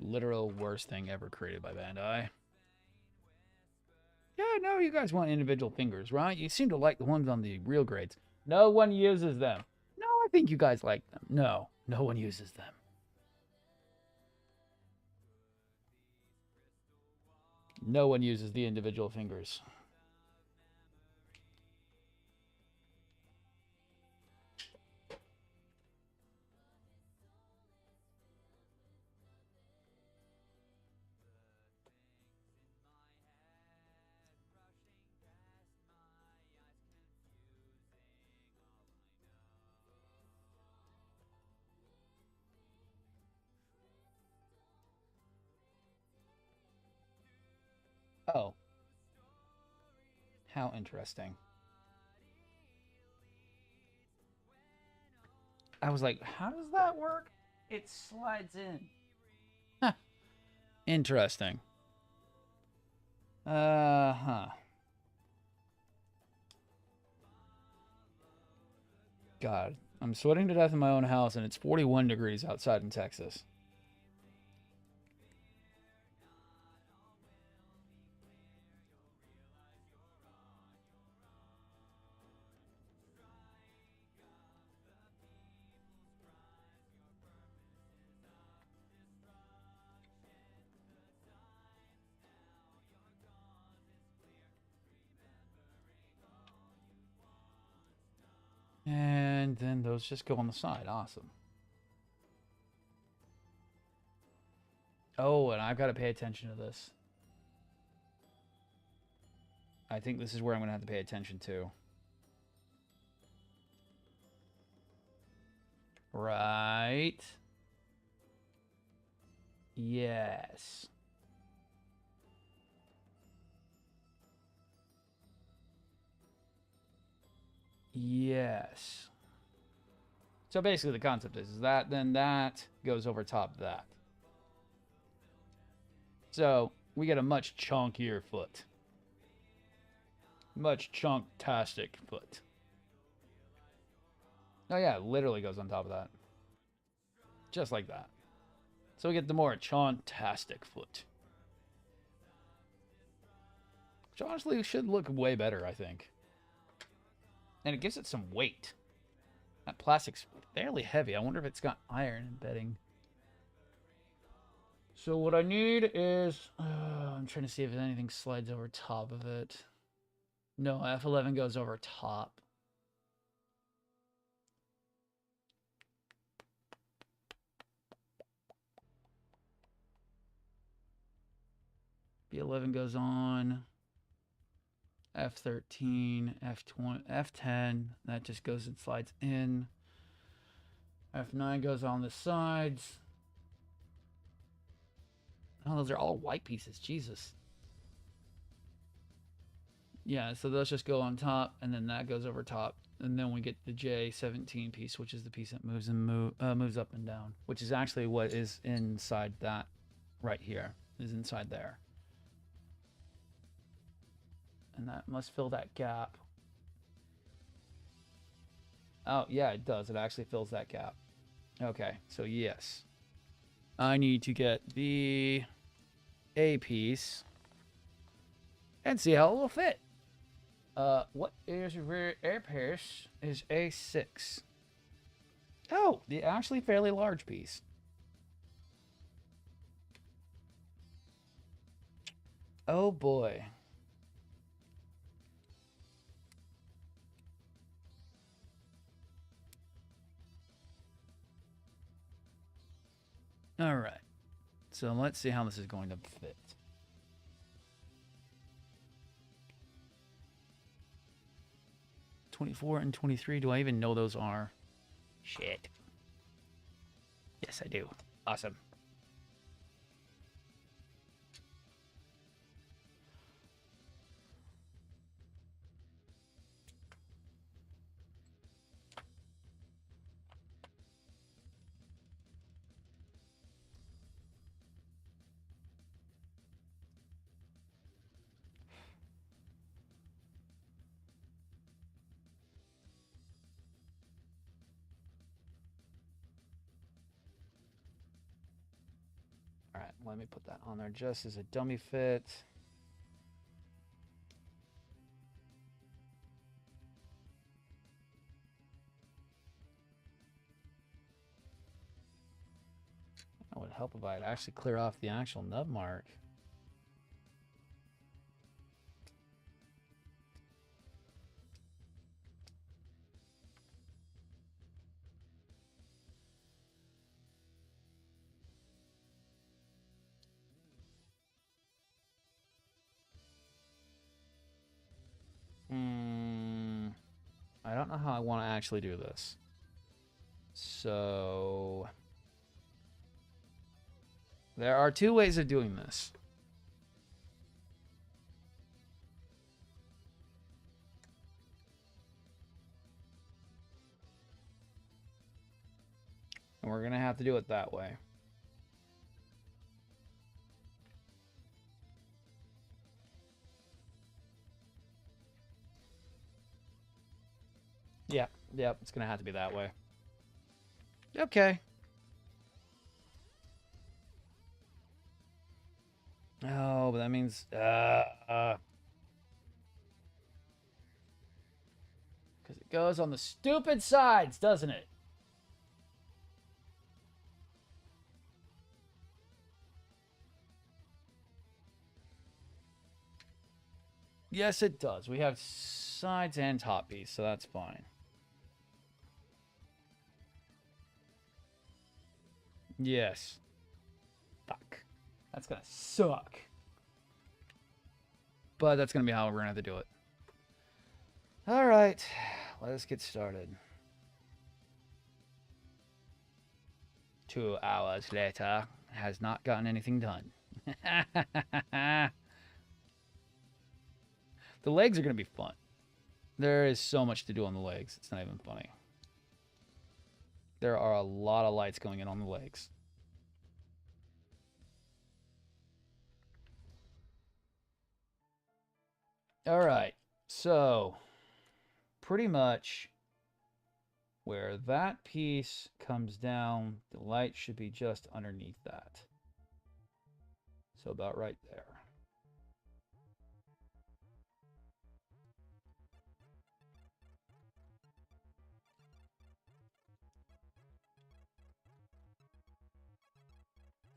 Literal worst thing ever created by Bandai. Yeah, no, you guys want individual fingers, right? You seem to like the ones on the real grades. No one uses them. No, I think you guys like them. No, no one uses them. No one uses the individual fingers. Oh. How interesting. I was like, how does that work? It slides in. Huh. Interesting. Huh. God, I'm sweating to death in my own house, and it's 41 degrees outside in Texas. And then those just go on the side. Awesome. Oh, and I've got to pay attention to this. I think this is where I'm going to have to pay attention to. Right. Yes. Yes. So basically the concept is that then that goes over top of that. So we get a much chunkier foot. Much chunk-tastic foot. Oh yeah, it literally goes on top of that. Just like that. So we get the more chontastic foot. Which honestly should look way better, I think. And it gives it some weight. That plastic's fairly heavy. I wonder if it's got iron embedding. So what I need is... I'm trying to see if anything slides over top of it. No, F11 goes over top. B11 goes on. F13, F20, F10. That just goes and slides in. F9 goes on the sides. Oh, those are all white pieces. Jesus. Yeah, so those just go on top, and then that goes over top. And then we get the J17 piece, which is the piece that moves up and down, which is actually what is inside that right here, is inside there. And that must fill that gap. Oh, yeah, it does. It actually fills that gap. Okay, so yes. I need to get the A piece and see how it will fit. What is rear air pierce is A6. Oh, the actually fairly large piece. Oh boy. All right. So let's see how this is going to fit. $24 and $23. Do I even know those are? Shit. Yes, I do. Awesome. All right, let me put that on there just as a dummy fit. That would help if I would actually clear off the actual nub mark. I don't know how I want to actually do this. So there are two ways of doing this. And we're going to have to do it that way. Yep, it's going to have to be that way. Okay. Oh, but that means... Because it goes on the stupid sides, doesn't it? Yes, it does. We have sides and top piece, so that's fine. Yes. Fuck. That's gonna suck. But that's gonna be how we're gonna have to do it. Alright. Let us get started. 2 hours later. Has not gotten anything done. The legs are gonna be fun. There is so much to do on the legs. It's not even funny. There are a lot of lights going in on the legs. All right. So, pretty much where that piece comes down, the light should be just underneath that. So about right there.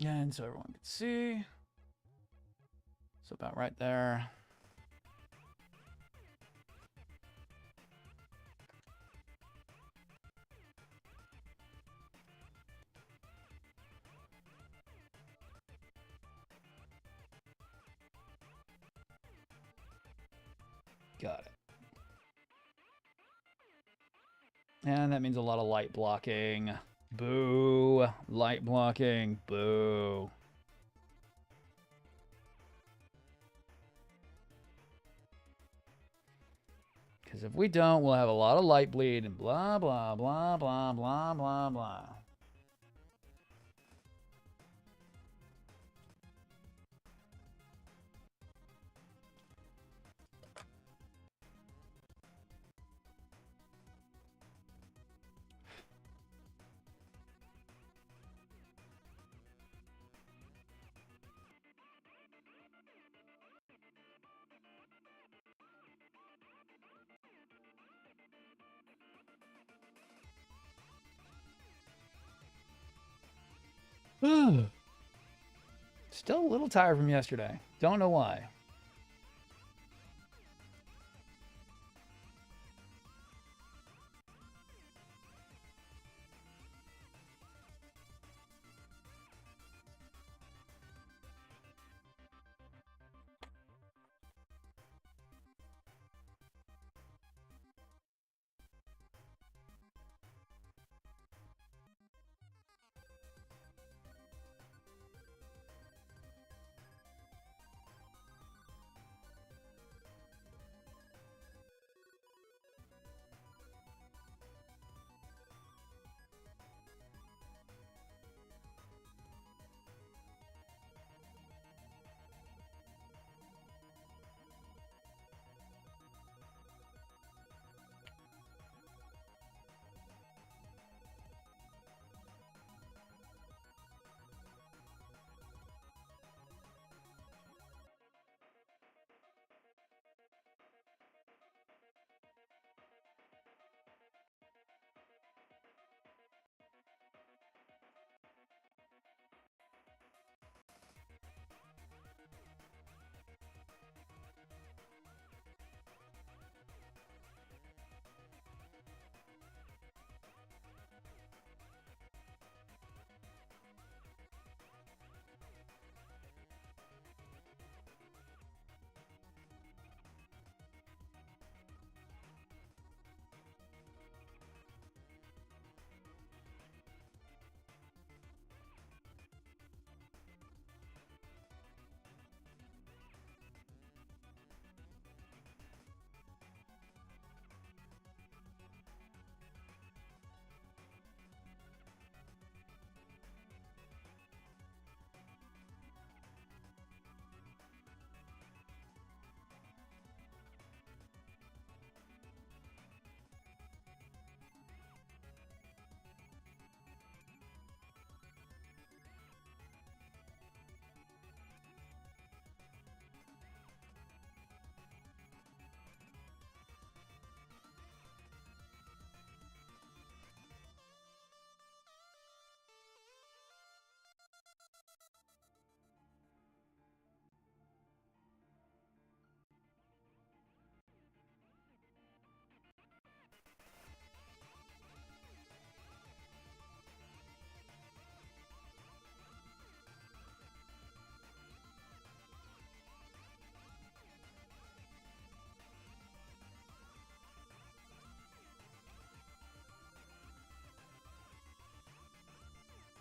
And so everyone can see. So about right there. Got it. And that means a lot of light blocking. Boo. Light blocking. Boo. Because if we don't, we'll have a lot of light bleed and blah, blah, blah, blah, blah, blah, blah. Still a little tired from yesterday. Don't know why.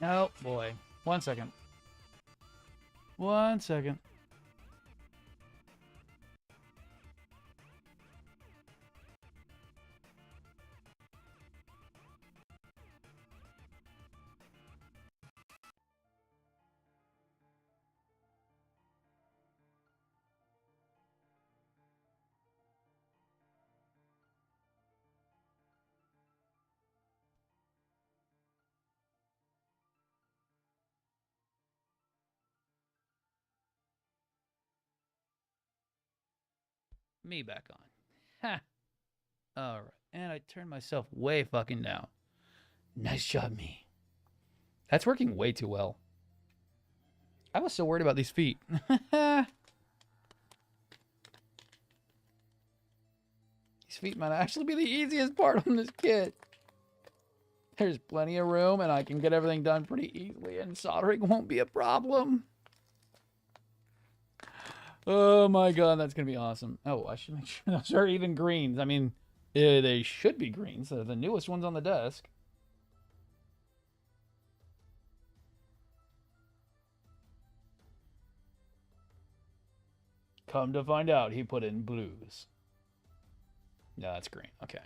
Oh, boy. 1 second. 1 second. Me back on. Ha! Alright. And I turned myself way fucking down. Nice job, me. That's working way too well. I was so worried about these feet. These feet might actually be the easiest part on this kit. There's plenty of room, and I can get everything done pretty easily, and soldering won't be a problem. Oh my god, that's gonna be awesome. Oh, I should make sure those are even greens. I mean, they should be greens. They're the newest ones on the desk. Come to find out, he put in blues. No, that's green. Okay.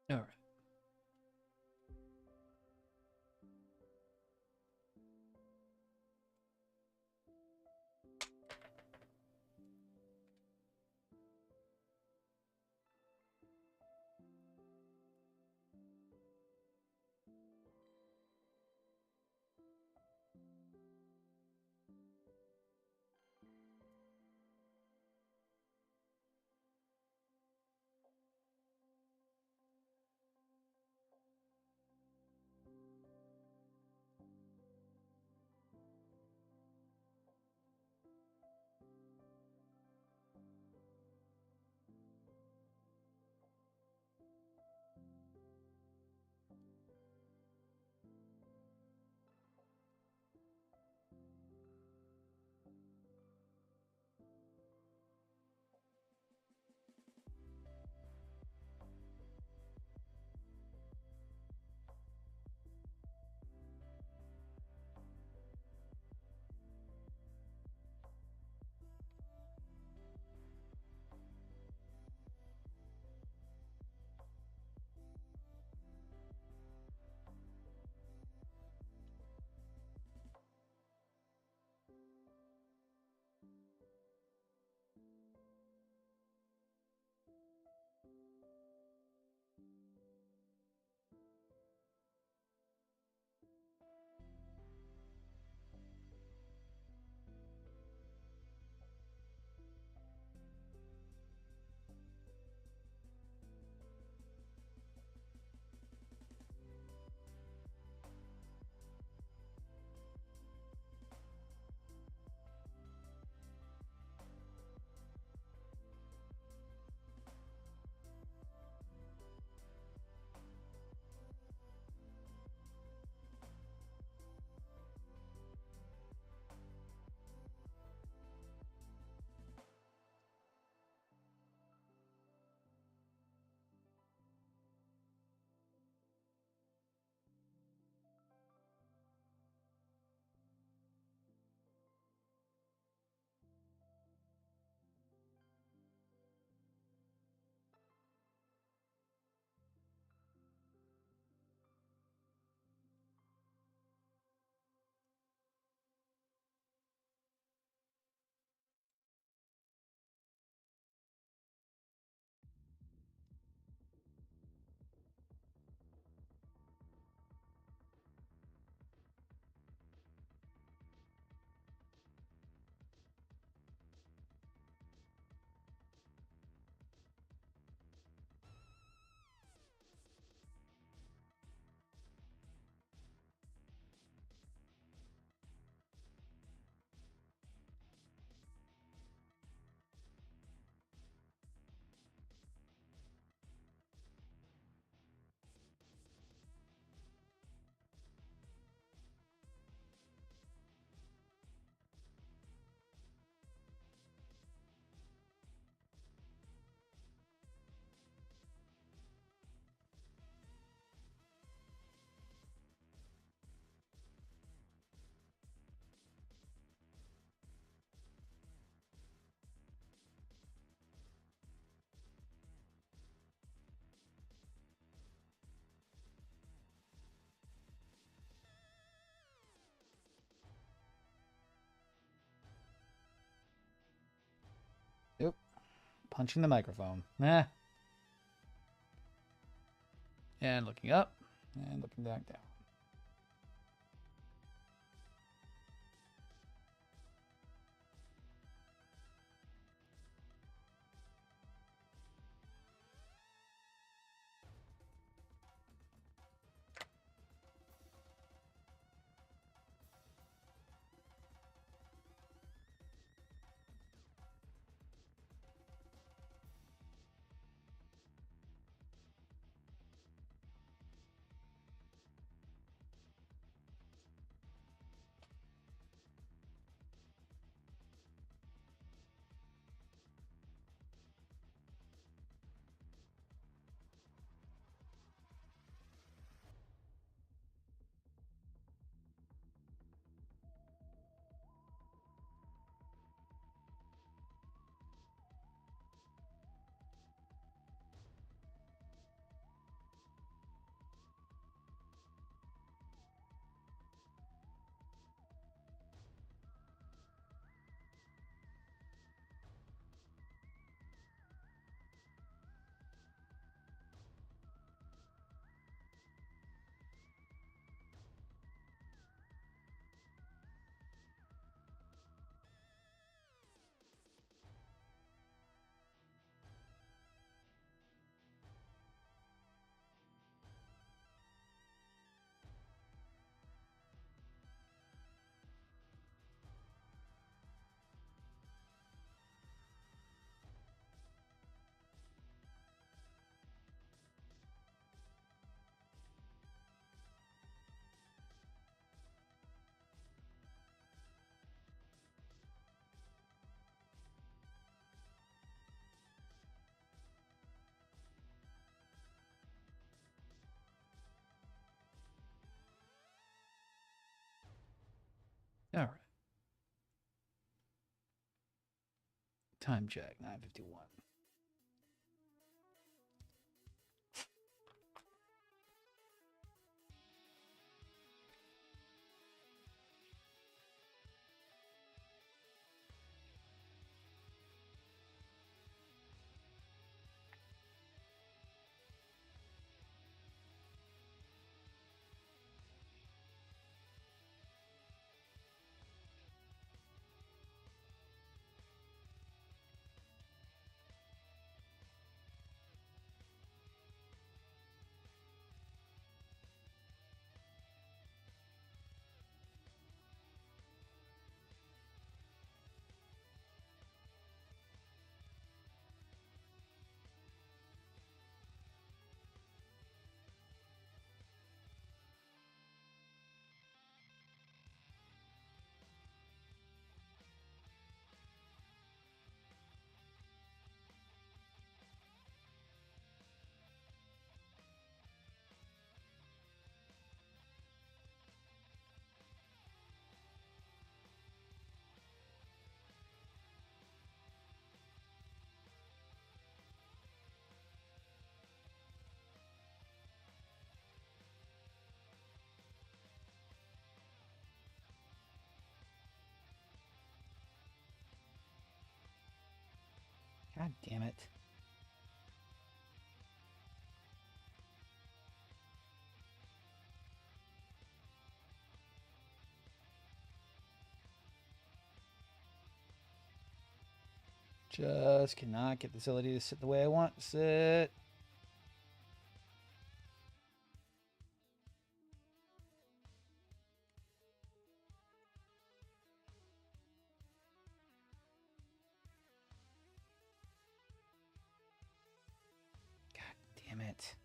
All right. Yep. Punching the microphone. Nah. And looking up. And looking back down. All right. Time check, 9:51. God damn it. Just cannot get the facility to sit the way I want it to sit. God damn it.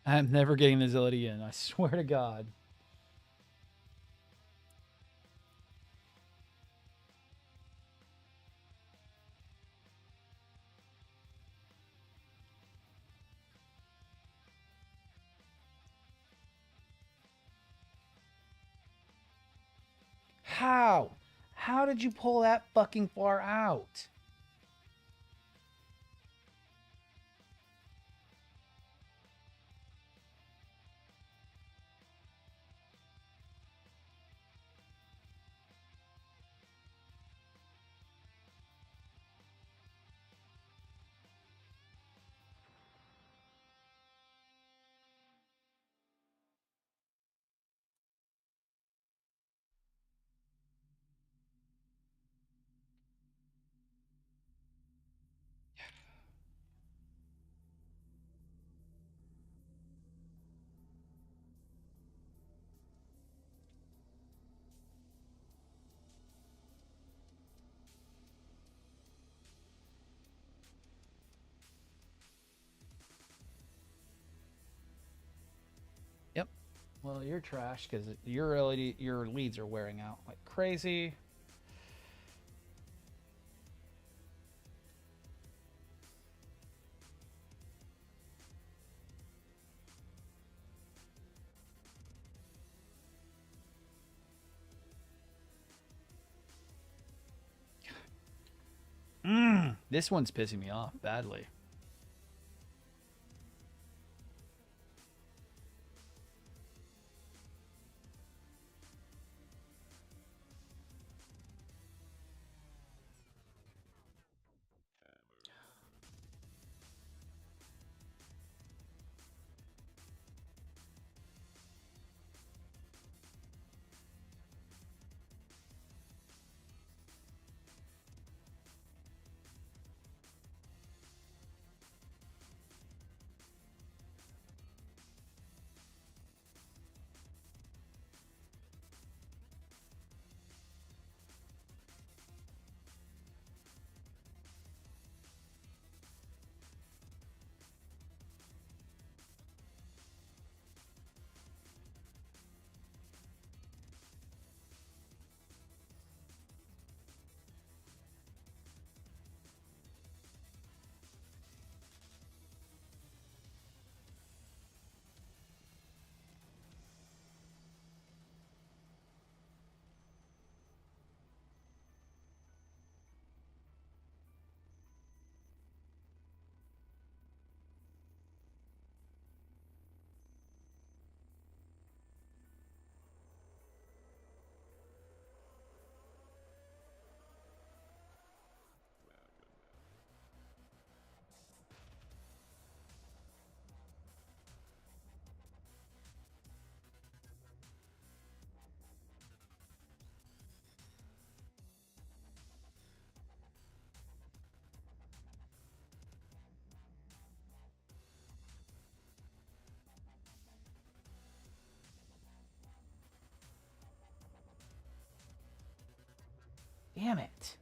I'm never getting the agility in, I swear to God. How? How did you pull that fucking far out? Yep. Well, you're trash because your leads are wearing out like crazy. This one's pissing me off badly. Damn it.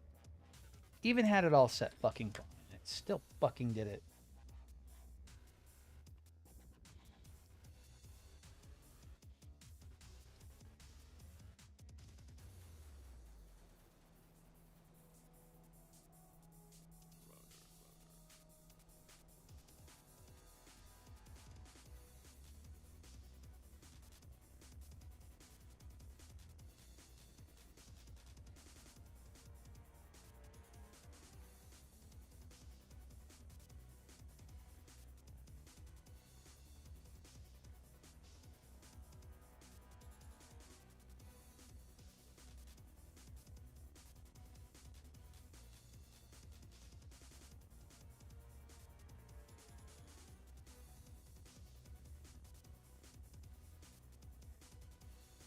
Even had it all set fucking fine. It still fucking did it.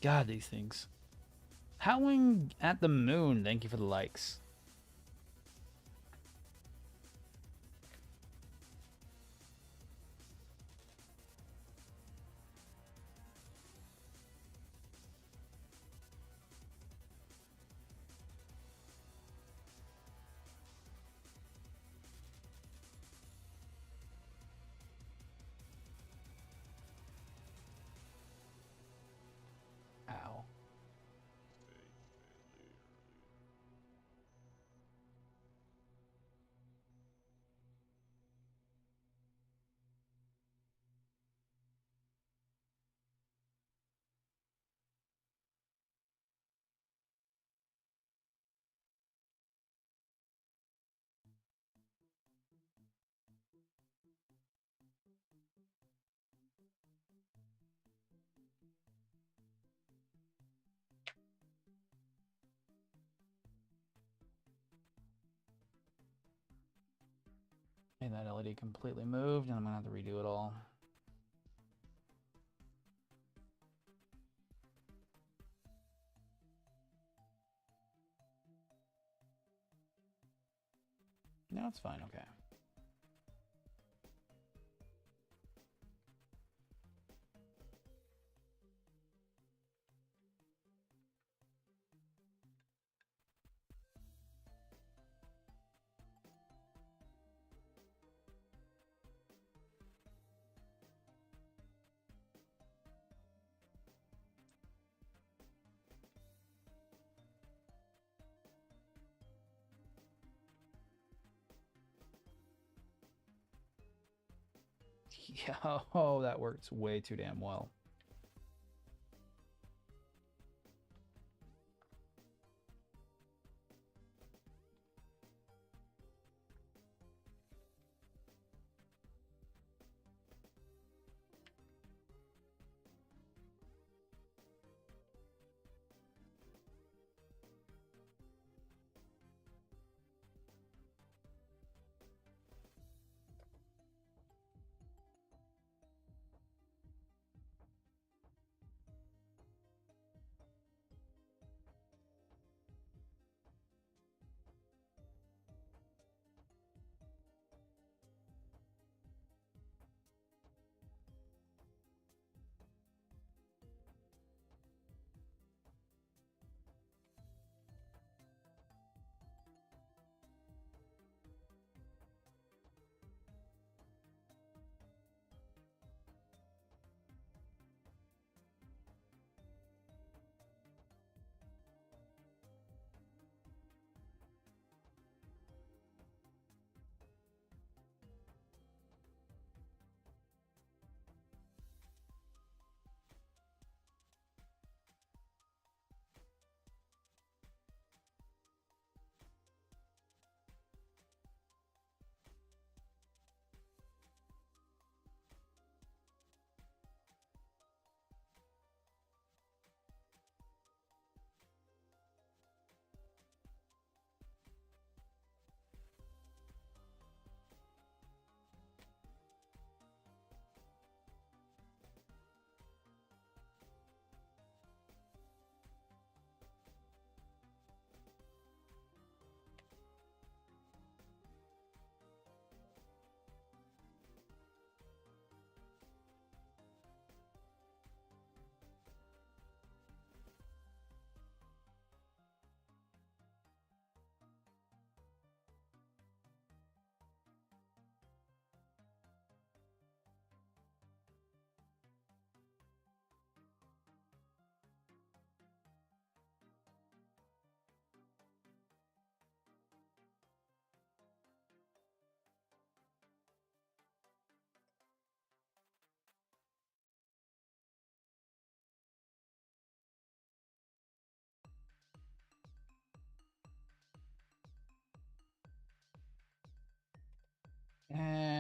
God, these things. Howling at the moon. Thank you for the likes. Ow. And that LED completely moved, and I'm gonna have to redo it all. No, it's fine, okay. Yeah, oh, that works way too damn well.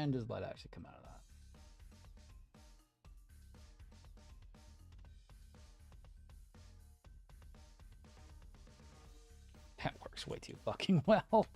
when does light actually come out of that? That works way too fucking well.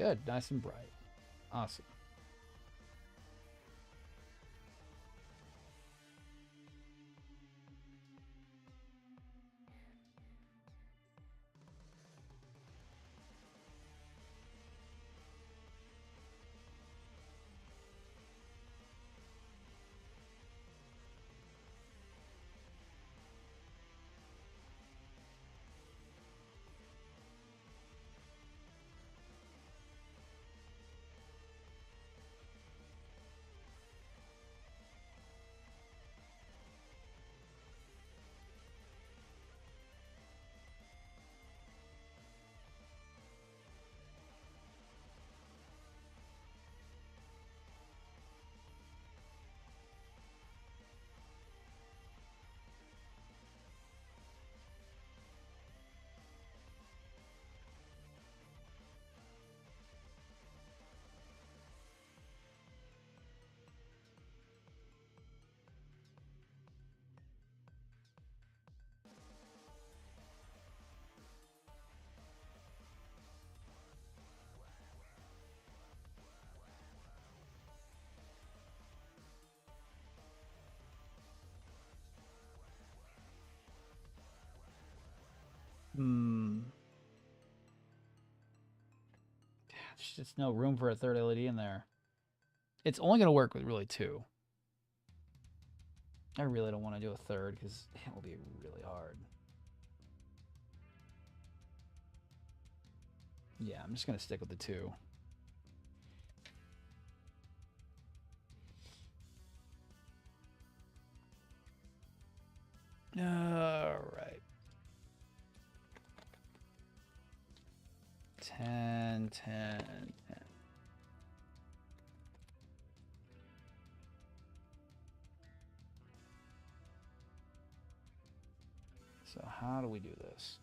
Good, nice and bright. Awesome. There's just no room for a third LED in there. It's only going to work with really two. I really don't want to do a third because it will be really hard. Yeah, I'm just going to stick with the two. All right. 10, 10, 10. So how do we do this?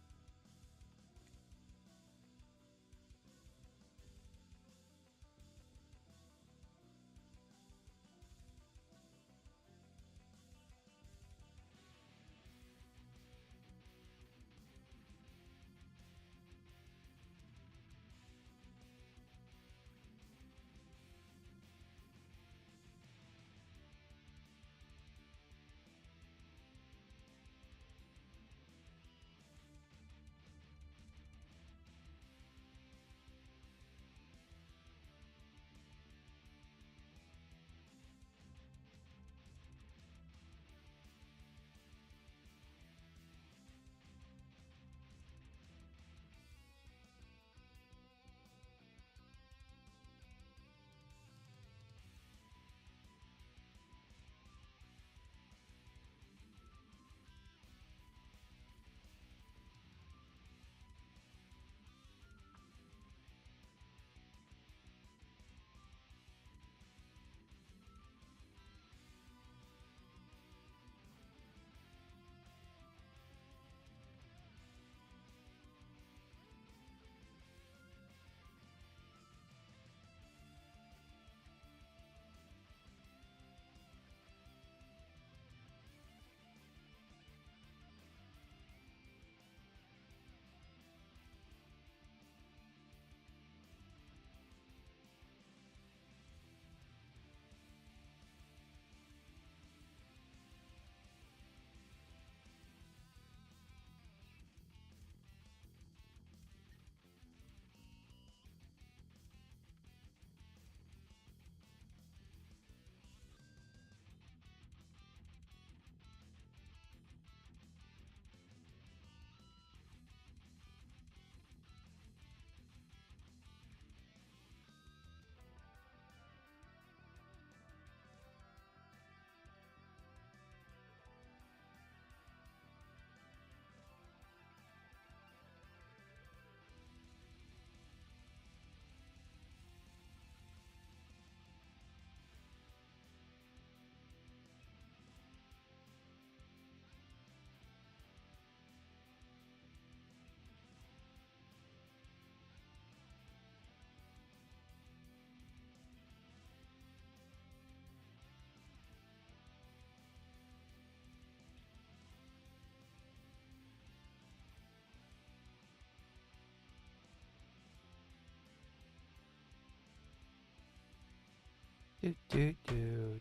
Do do do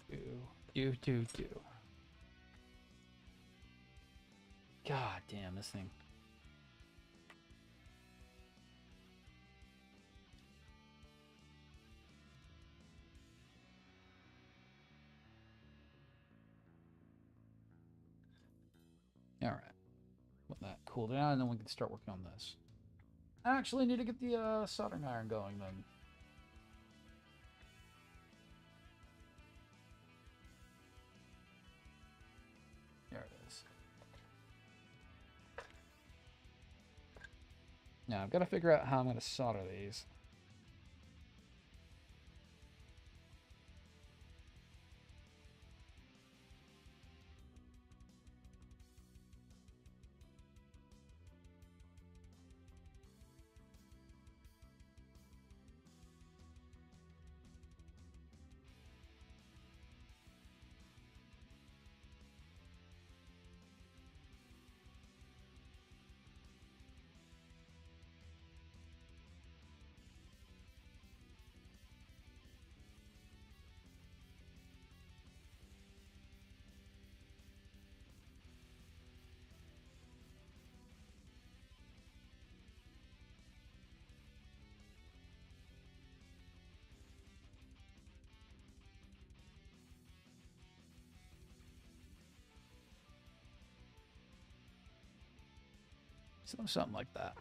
do do do do. God damn this thing. All right. Let that cool down, and then we can start working on this. I actually need to get the soldering iron going then. There it is. Now I've got to figure out how I'm going to solder these. Something like that.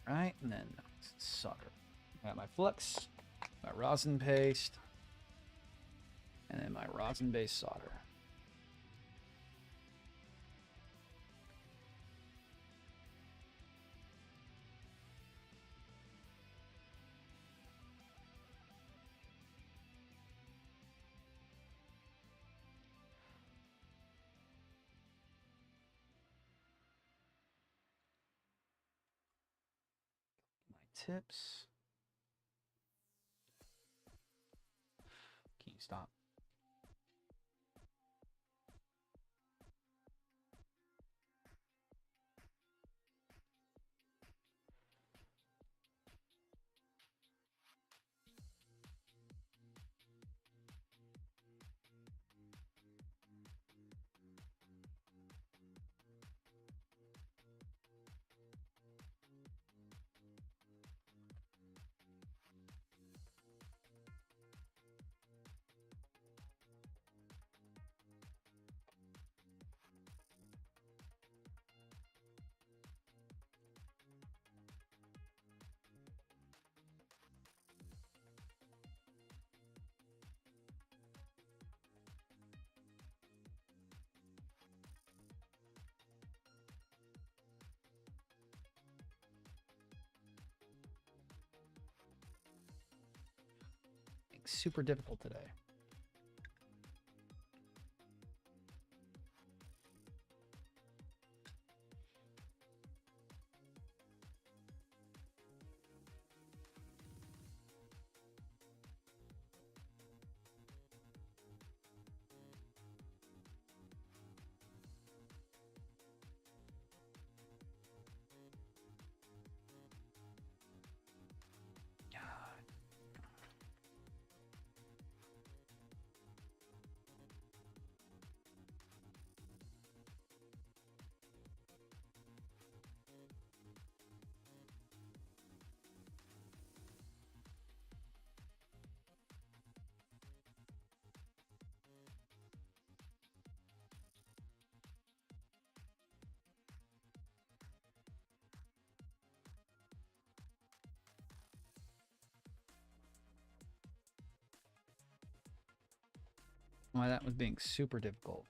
Right, and then solder. Got my flux, my rosin paste, and then my rosin-based solder. Tips. Can you stop? It's super difficult today. Why that was being super difficult.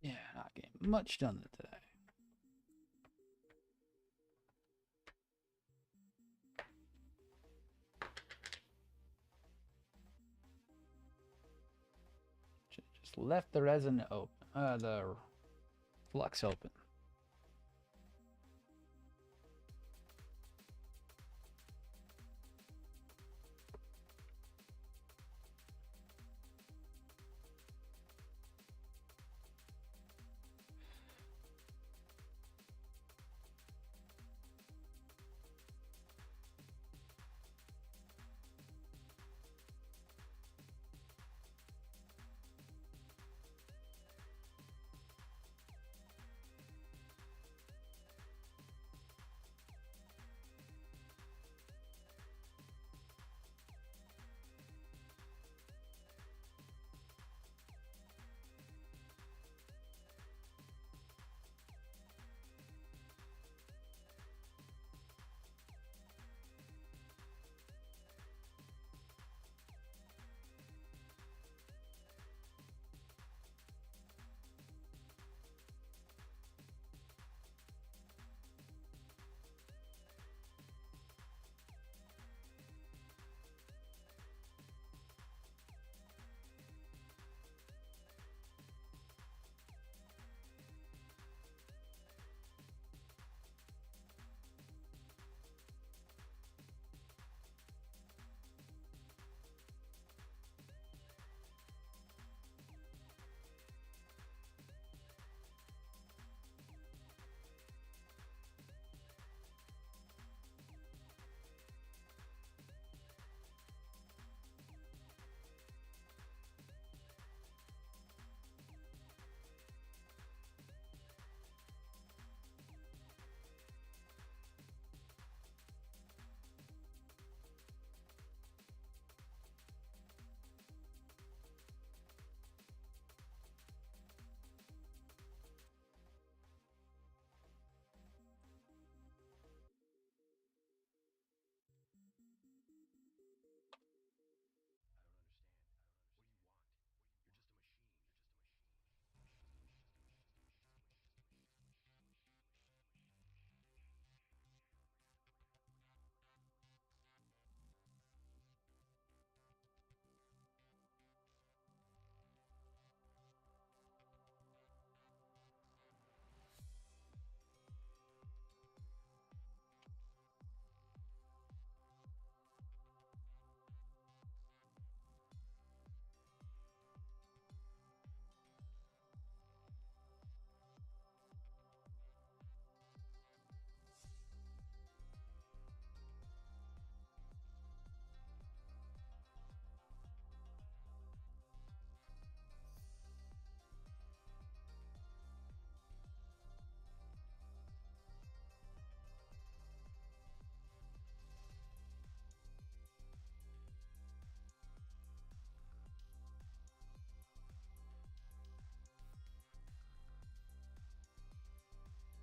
Yeah, not getting much done today. Just left the resin open, the flux open.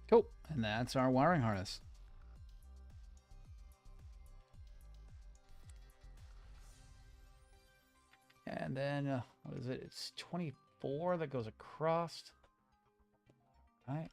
Cool. And that's our wiring harness. And then, what is it? It's 24 that goes across. Right.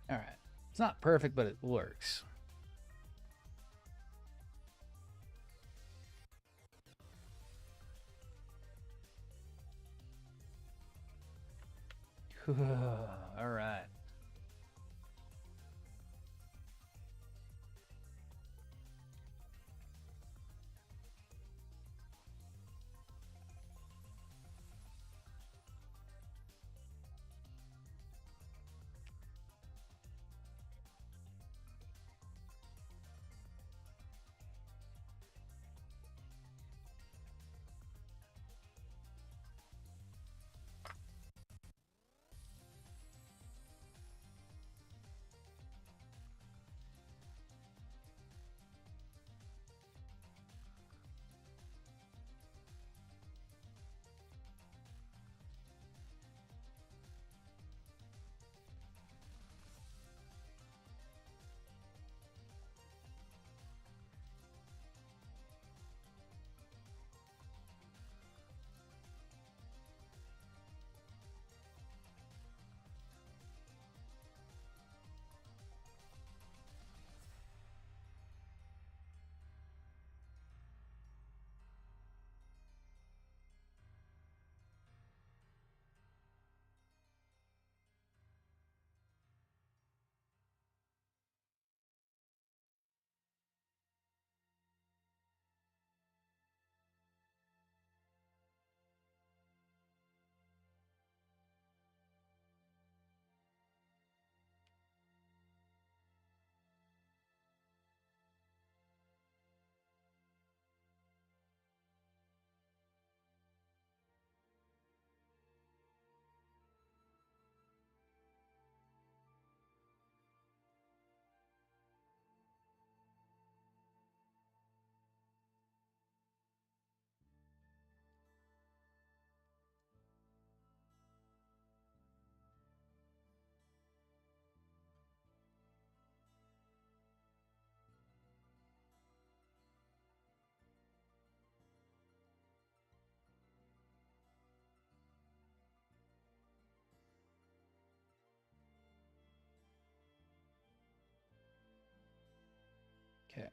All right. It's not perfect, but it works. All right. Okay.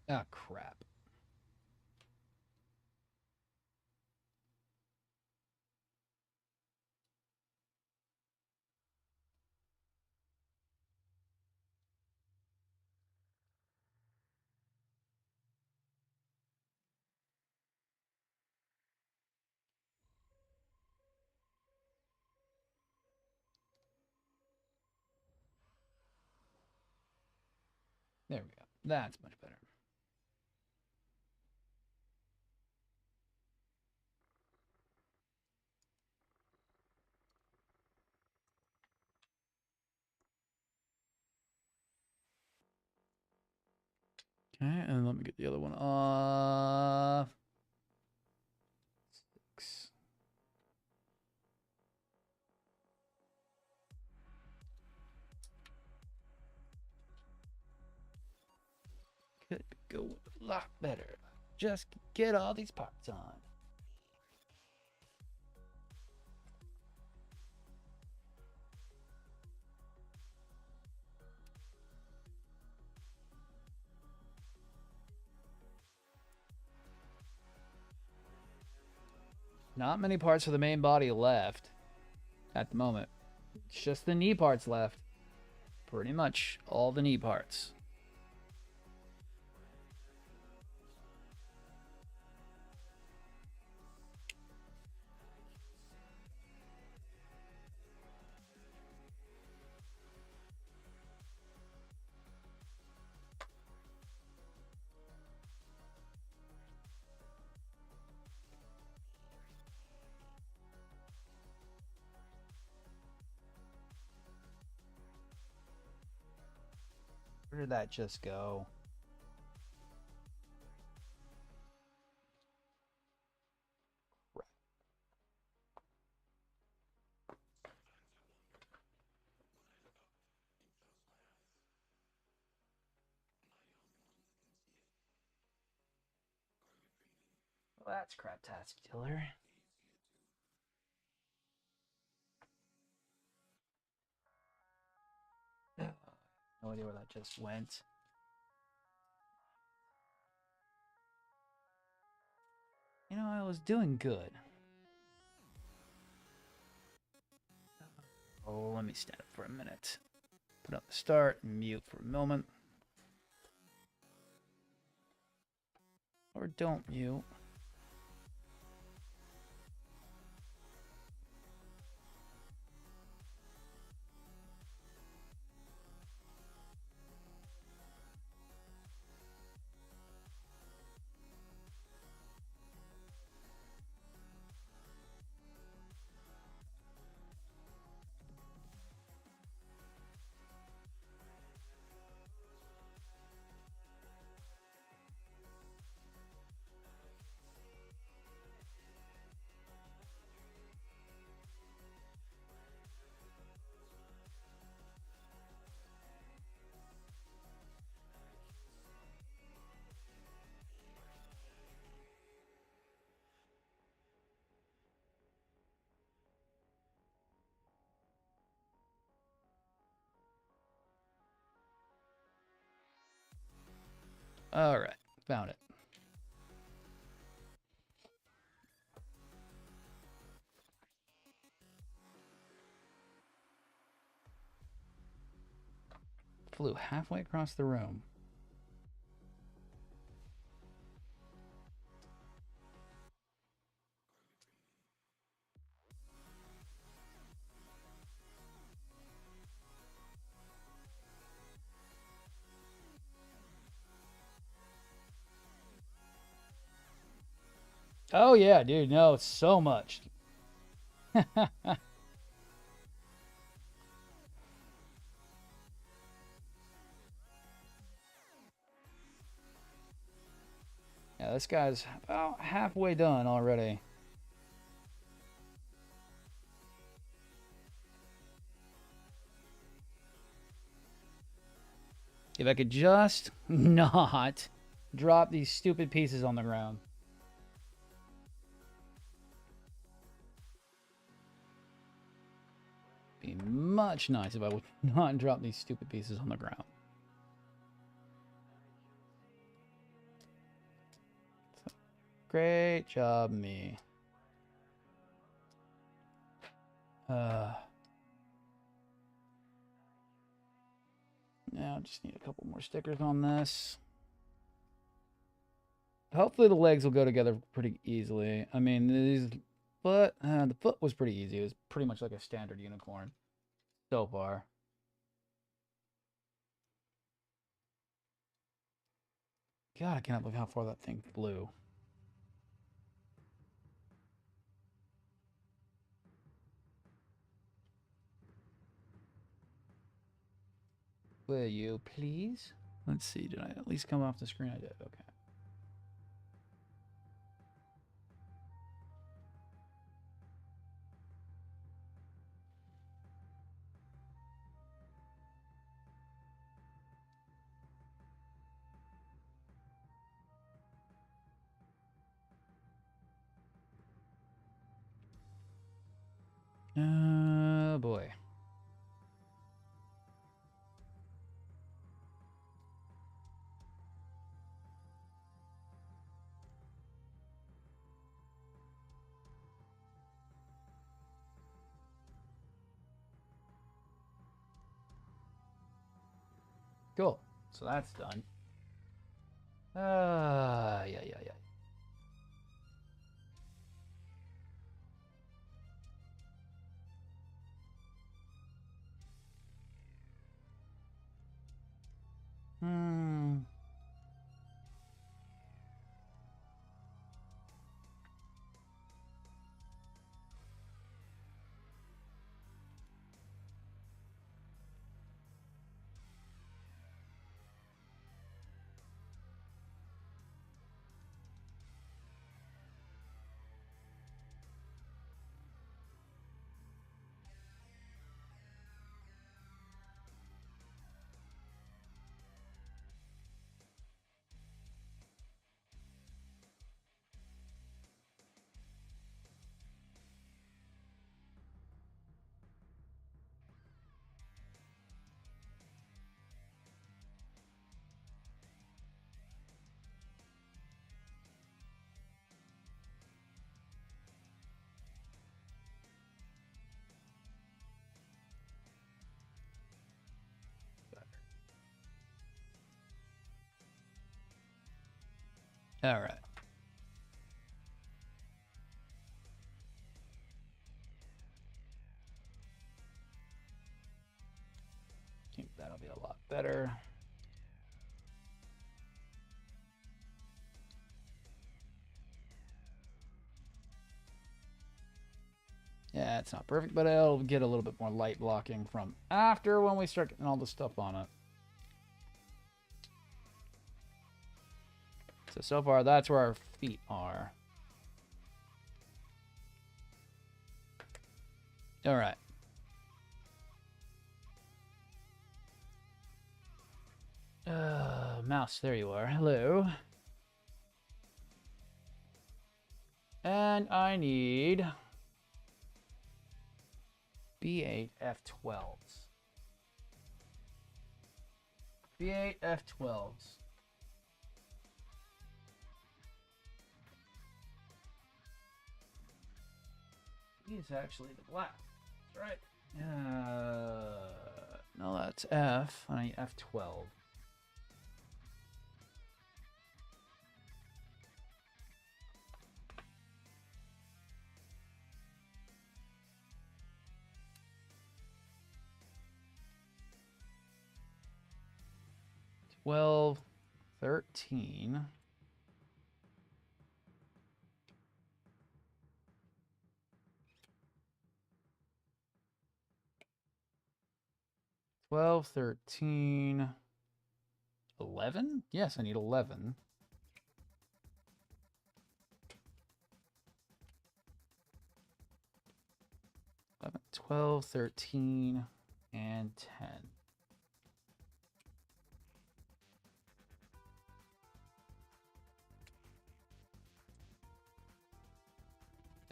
Ah, crap. There we go. That's much better. Okay, and let me get the other one off. 6. Could go a lot better. Just get all these parts on. Not many parts of the main body left at the moment. It's just the knee parts left. Pretty much all the knee parts. Where did that just go? Well, that's craptastic-killer. No idea where that just went. You know, I was doing good. Oh, let me stand up for a minute. Put on the start and mute for a moment. Or don't mute. All right, found it. Flew halfway across the room. Oh yeah, dude, no, so much. Yeah, this guy's about halfway done already. If I could just not drop these stupid pieces on the ground. Be much nice if I would not drop these stupid pieces on the ground. Great job, me. Now, just need a couple more stickers on this. Hopefully the legs will go together pretty easily. I mean, the foot was pretty easy. It was pretty much like a standard unicorn so far. God, I cannot believe how far that thing flew. Will you please? Let's see, did I at least come off the screen? I did, okay. Oh boy. Cool. So that's done. Yeah. Hmm. All right. I think that'll be a lot better. Yeah, it's not perfect, but it'll get a little bit more light blocking from after when we start getting all the stuff on it. So far, that's where our feet are. All right. Mouse, there you are. Hello. And I need B8 F12s. B8 F12s. He's actually the black. That's right. No, that's F. I need F12. Well, 13. Twelve, 13, 11? Yes, I need 11. 11, 12, 13, and 10.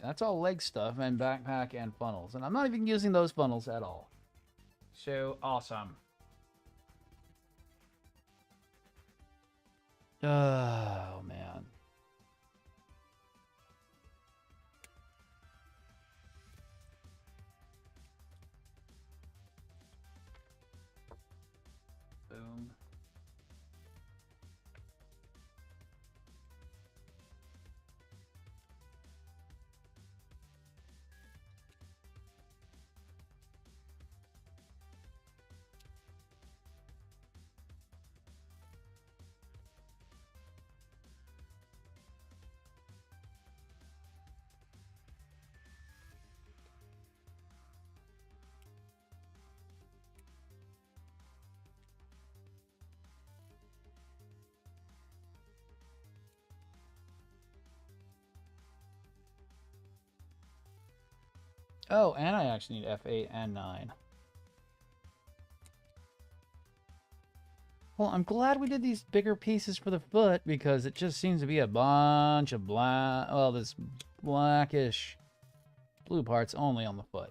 That's all leg stuff and backpack and funnels. And I'm not even using those funnels at all. So awesome. Oh, man. Oh, and I actually need F8 and 9. Well, I'm glad we did these bigger pieces for the foot because it just seems to be a bunch of black, well, this blackish blue parts only on the foot.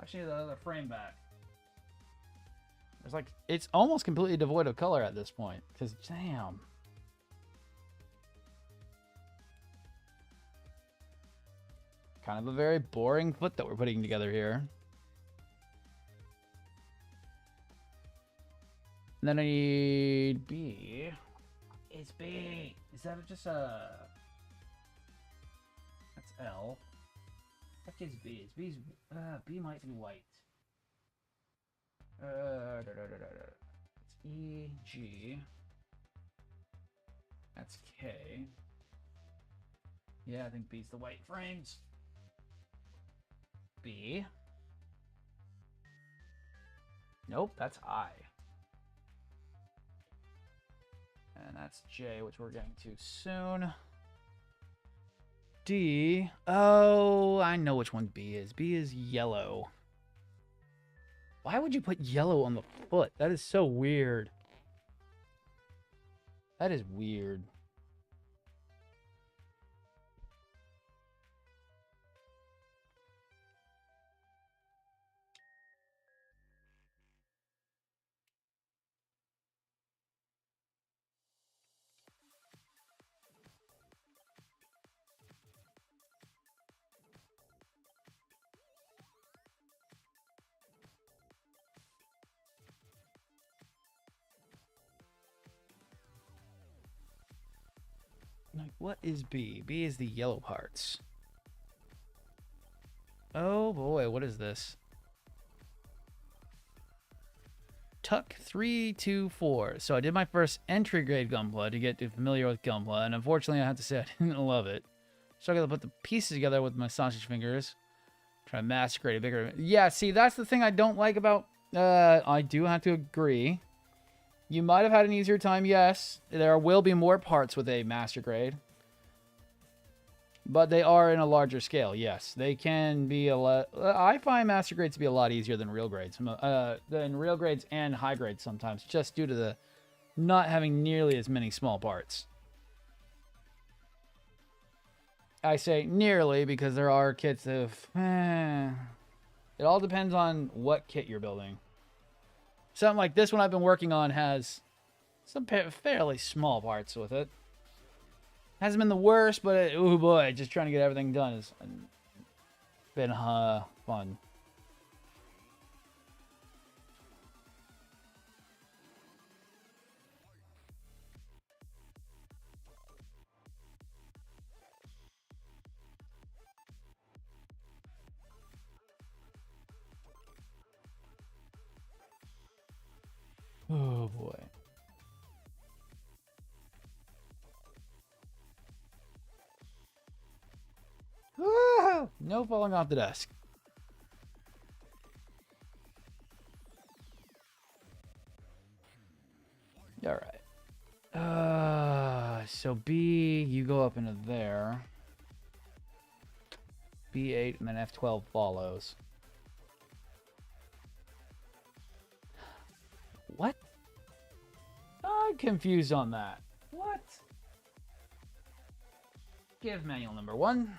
Actually, the other frame back. It's like, it's almost completely devoid of color at this point because, damn. Kind of a very boring foot that we're putting together here. And then I need B. It's B. Is that just a... That's L. What is B? Is B's... B might be white. It's E, G. That's K. Yeah, I think B's the white frames. B. Nope, that's I. And that's J, which we're getting to soon. D. Oh, I know which one B is. B is yellow. Why would you put yellow on the foot? That is so weird. That is weird. Like, what is B? B is the yellow parts. Oh boy, what is this? Tuck 3, 2, 4. So I did my first entry grade Gunpla to get familiar with Gunpla, and unfortunately I have to say I didn't love it. So I gotta put the pieces together with my sausage fingers. Try to massacre a bigger... Yeah, see, that's the thing I don't like about... I do have to agree. You might have had an easier time, yes. There will be more parts with a master grade. But they are in a larger scale, yes. They can be a lot... I find master grades to be a lot easier than real grades. Than real grades and high grades sometimes, just due to the not having nearly as many small parts. I say nearly because there are kits of... It all depends on what kit you're building. Something like this one I've been working on has some fairly small parts with it. Hasn't been the worst, but oh boy, just trying to get everything done has been fun. Oh boy. No falling off the desk. All right. So B, you go up into there. B8 and then F12 follows. What? I'm confused on that. What? Give manual number 1.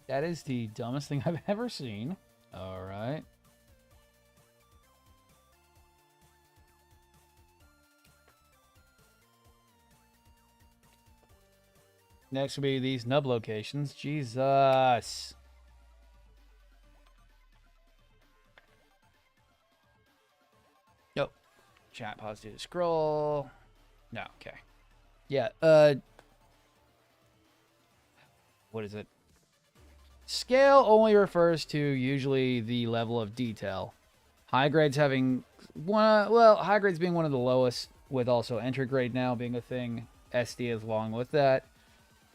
That is the dumbest thing I've ever seen. All right. Next will be these nub locations. Jesus. Yep. Chat pause to scroll. No, okay. Yeah, what is it? Scale only refers to usually the level of detail. High grades having one, well, high grades being one of the lowest, with also entry grade now being a thing. SD is along with that.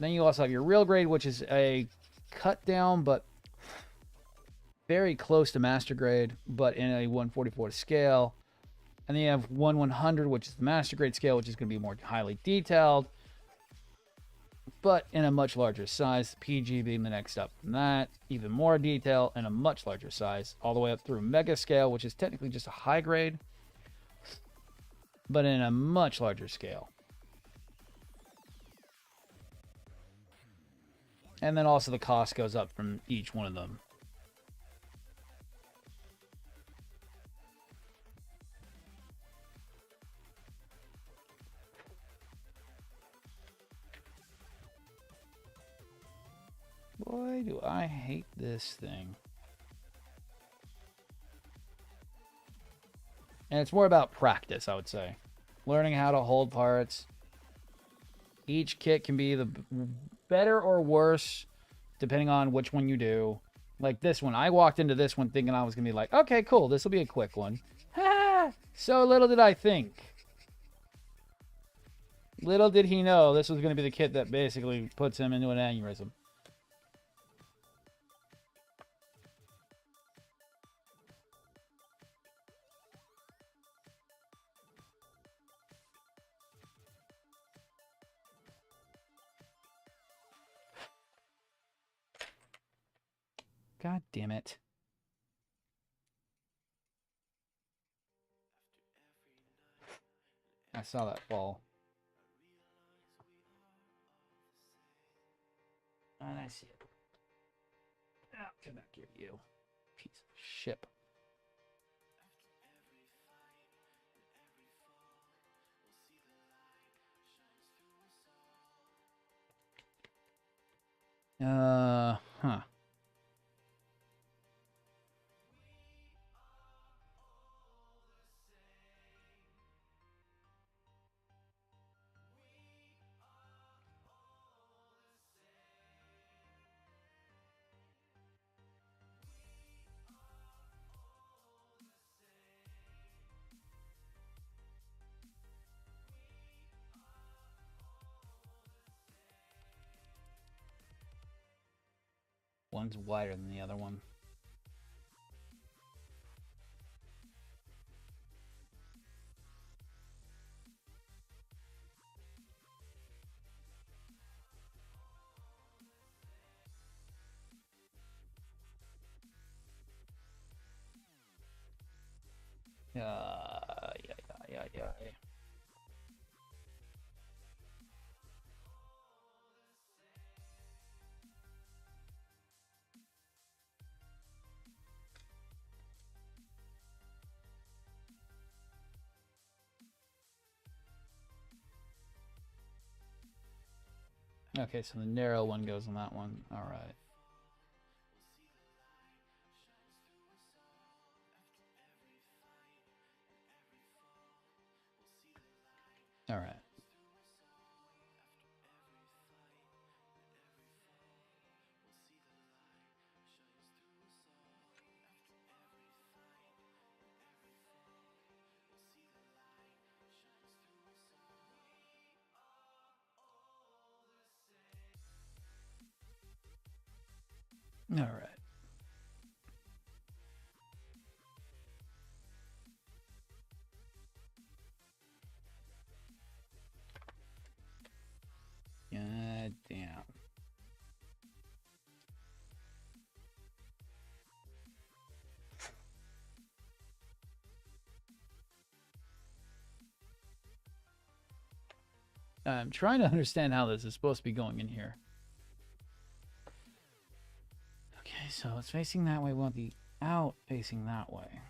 Then you also have your real grade, which is a cut down, but very close to master grade, but in a 144 scale. And then you have 1/100, which is the master grade scale, which is going to be more highly detailed, but in a much larger size. PG being the next up from that, even more detail and a much larger size, all the way up through mega scale, which is technically just a high grade, but in a much larger scale. And then also the cost goes up from each one of them. Boy, do I hate this thing. And it's more about practice, I would say. Learning how to hold parts. Each kit can be the better or worse, depending on which one you do. Like this one. I walked into this one thinking I was going to be like, okay, cool, this will be a quick one. Ha! So little did I think. Little did he know this was going to be the kit that basically puts him into an aneurysm. God damn it. I saw that fall. And I see it. Oh, come back here, you piece of shit. Huh. One's wider than the other one. Yeah. Okay, so the narrow one goes on that one. All right. All right. All right. God damn. I'm trying to understand how this is supposed to be going in here. Okay, so it's facing that way. We want the out facing that way.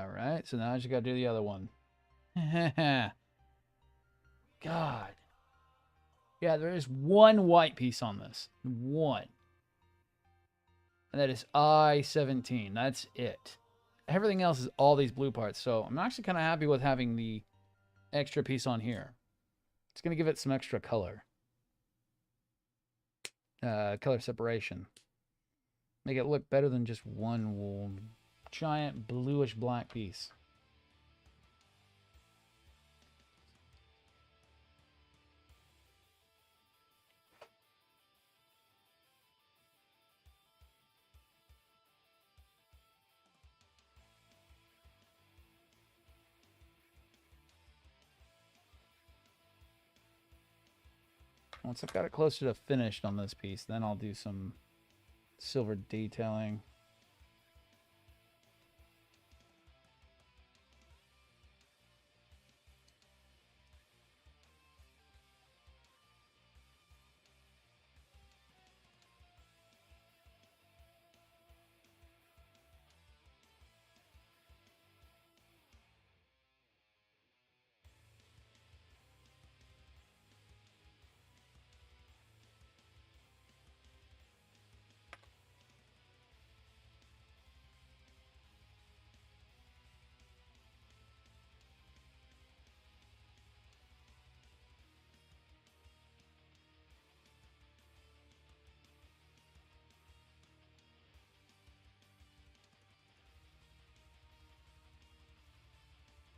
Alright, so now I just gotta do the other one. God. Yeah, there is one white piece on this. One. And that is I-17. That's it. Everything else is all these blue parts. So I'm actually kind of happy with having the extra piece on here. It's going to give it some extra color. Color separation. Make it look better than just one giant bluish black piece. Once I've got it closer to finished on this piece, then I'll do some silver detailing.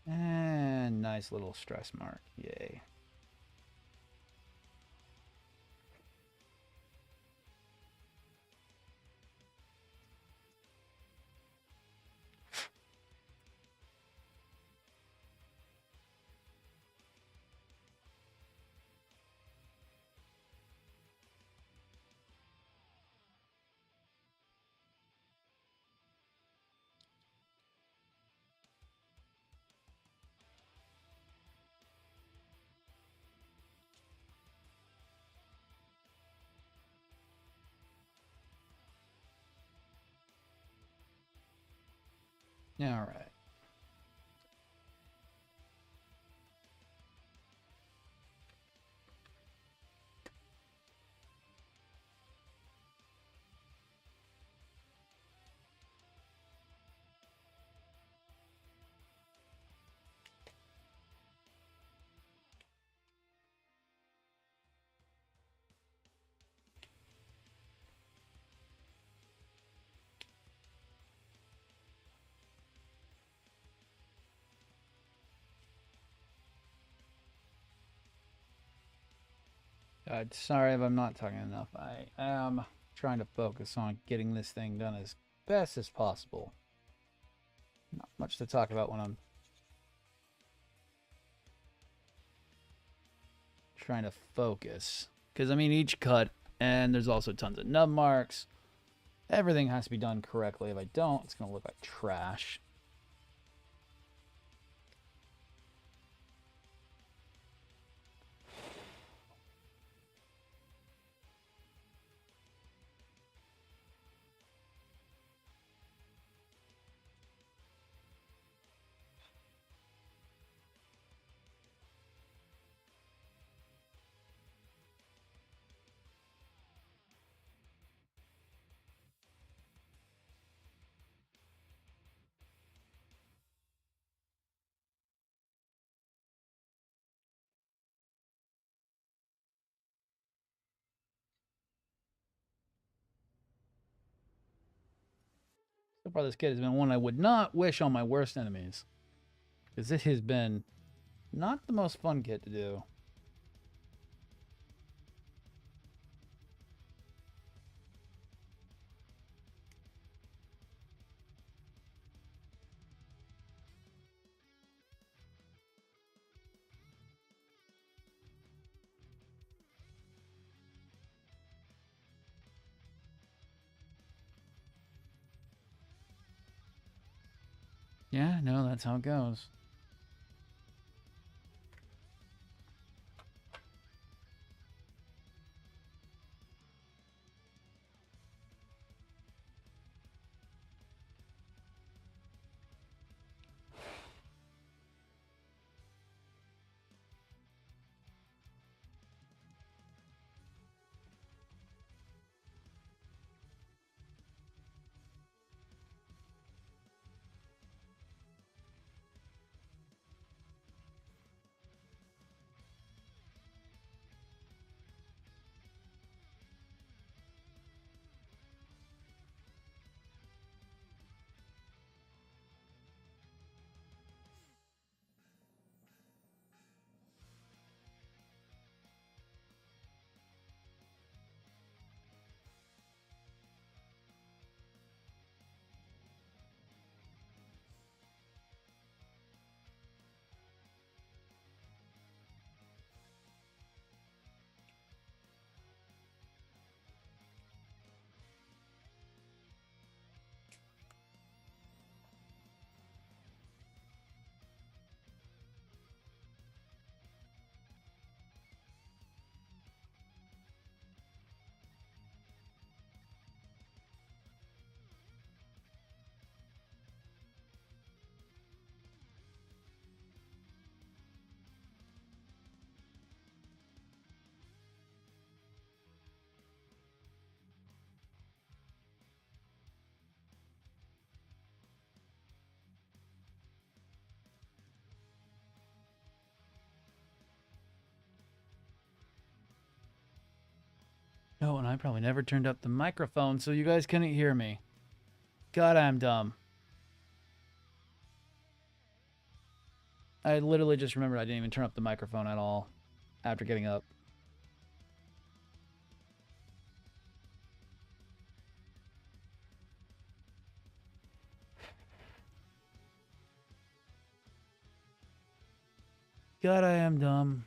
And nice little stress mark. Yay. All right. Sorry if I'm not talking enough. I am trying to focus on getting this thing done as best as possible. Not much to talk about when I'm trying to focus. Because, I mean, each cut, and there's also tons of nub marks. Everything has to be done correctly. If I don't, it's going to look like trash. So far, this kit has been one I would not wish on my worst enemies. Because it has been not the most fun kit to do. Yeah, no, that's how it goes. Oh, and I probably never turned up the microphone so you guys couldn't hear me. God, I'm dumb. I literally just remembered I didn't even turn up the microphone at all after getting up. God, I am dumb.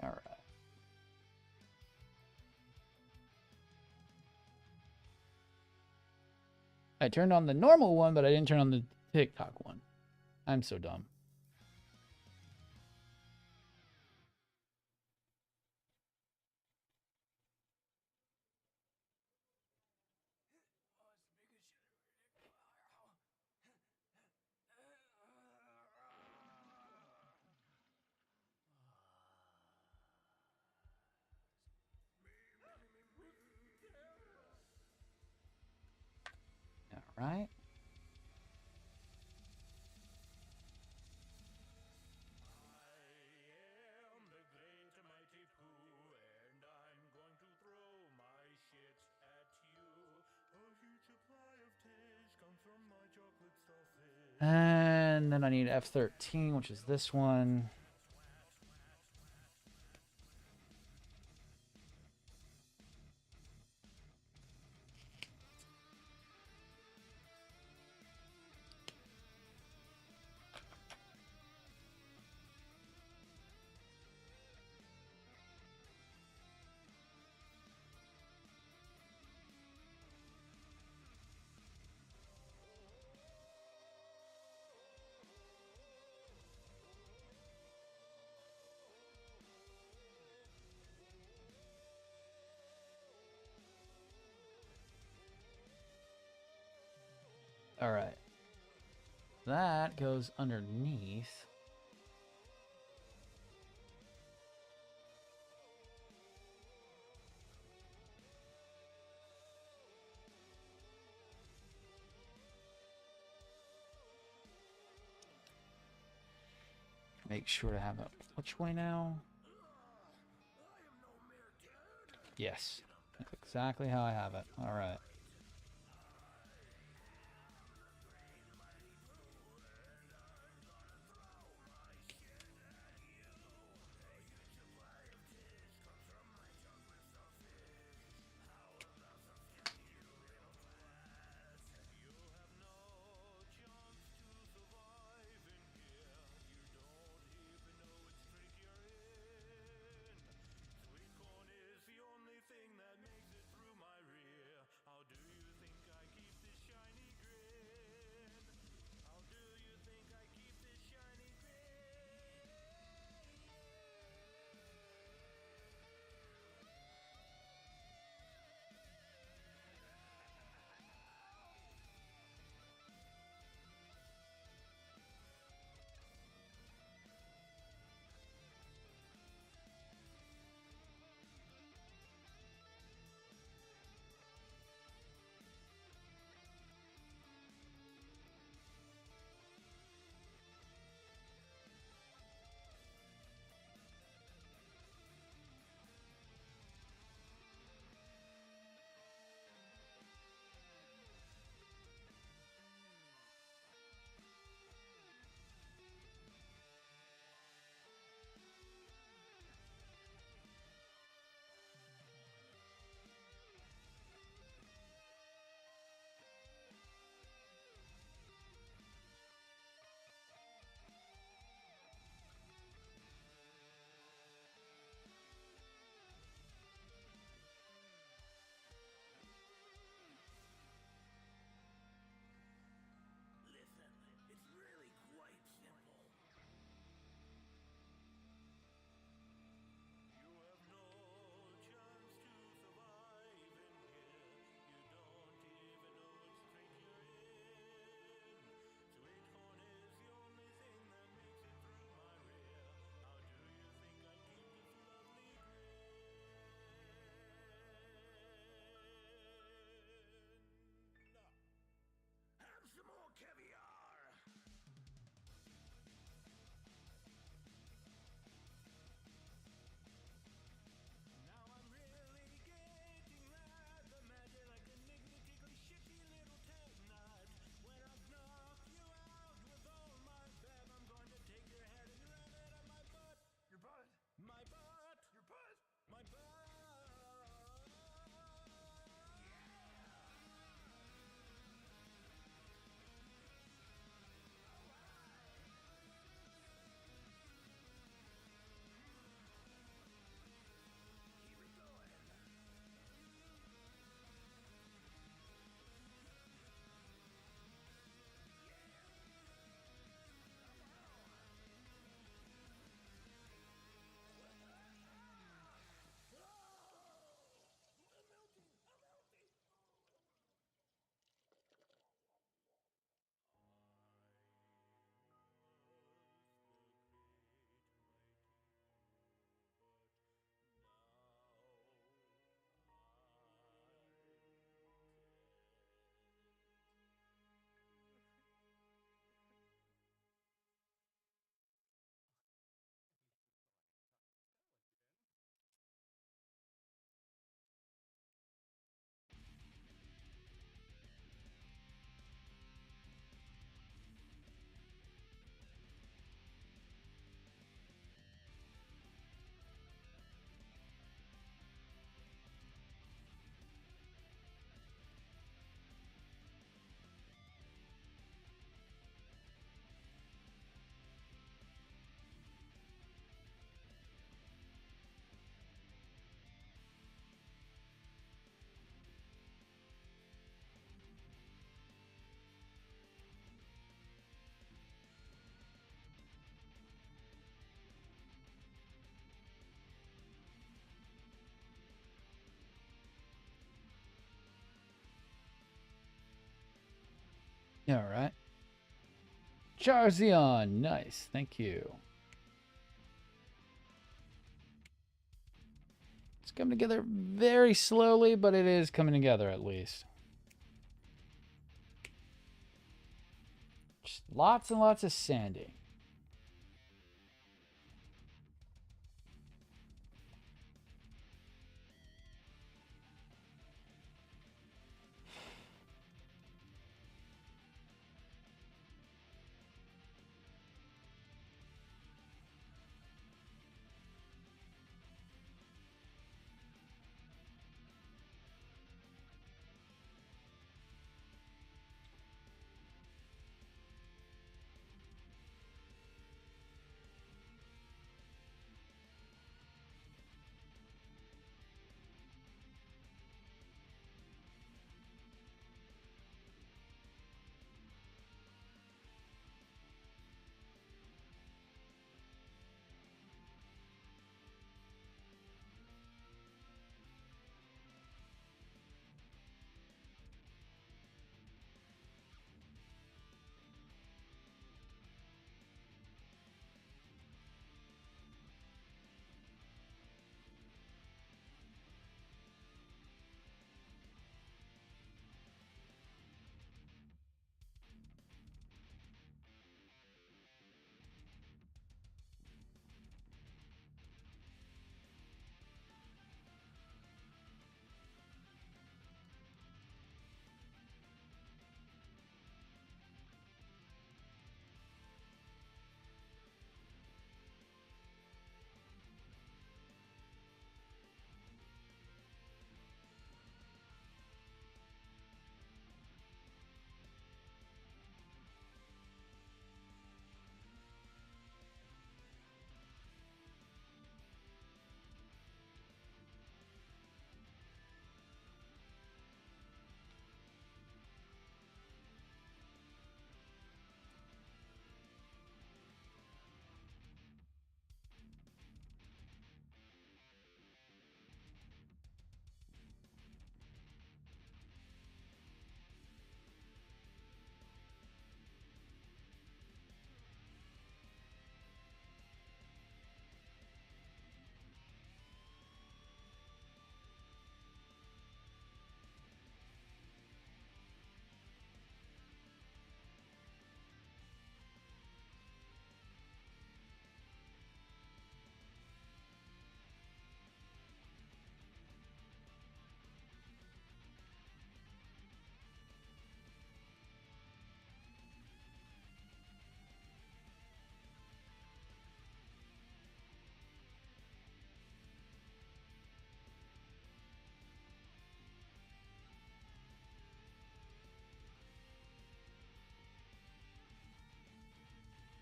All right. I turned on the normal one, but I didn't turn on the TikTok one. I'm so dumb. All right. And then I need F13, which is this one. All right. That goes underneath. Make sure to have that which way now? Yes. That's exactly how I have it. All right. All right. Charzion, nice, thank you. It's coming together very slowly, but it is coming together at least. Just lots and lots of sanding.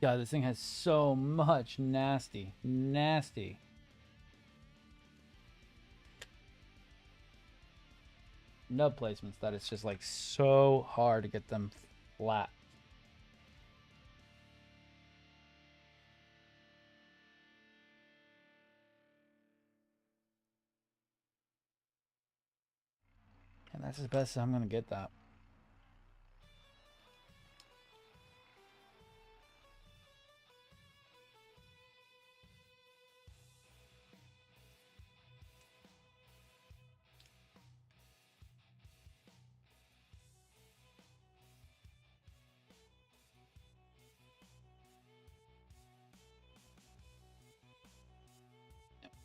God, this thing has so much nasty nub placements that it's just like so hard to get them flat. And that's as best as I'm gonna get that.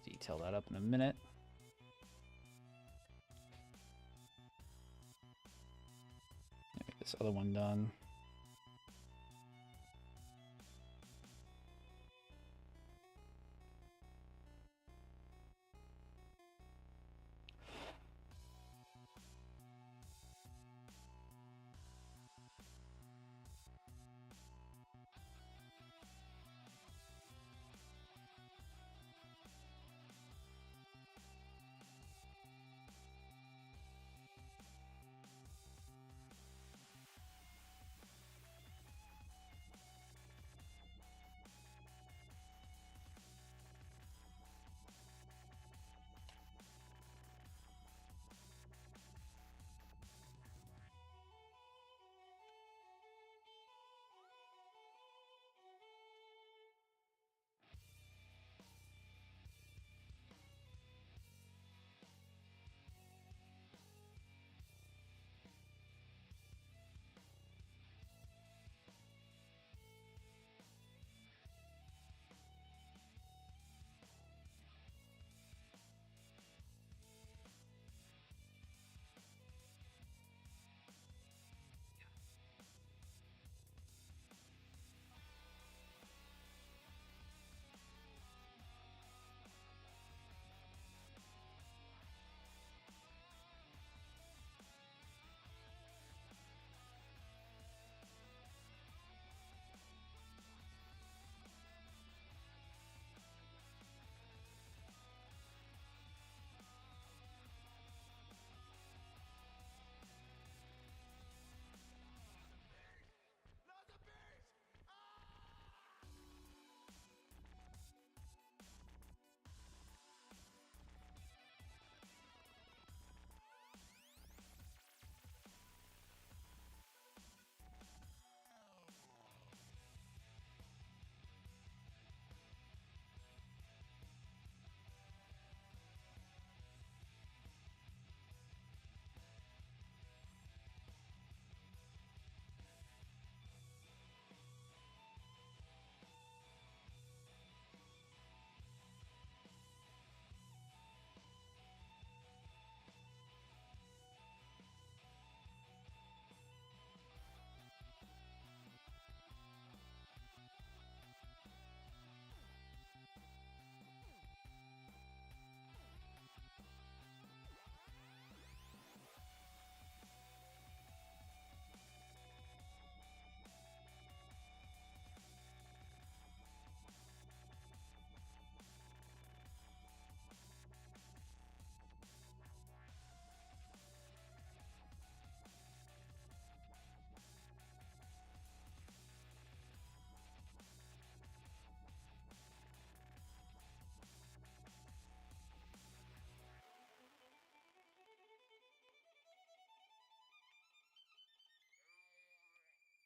Detail that up in a minute. Get this other one done.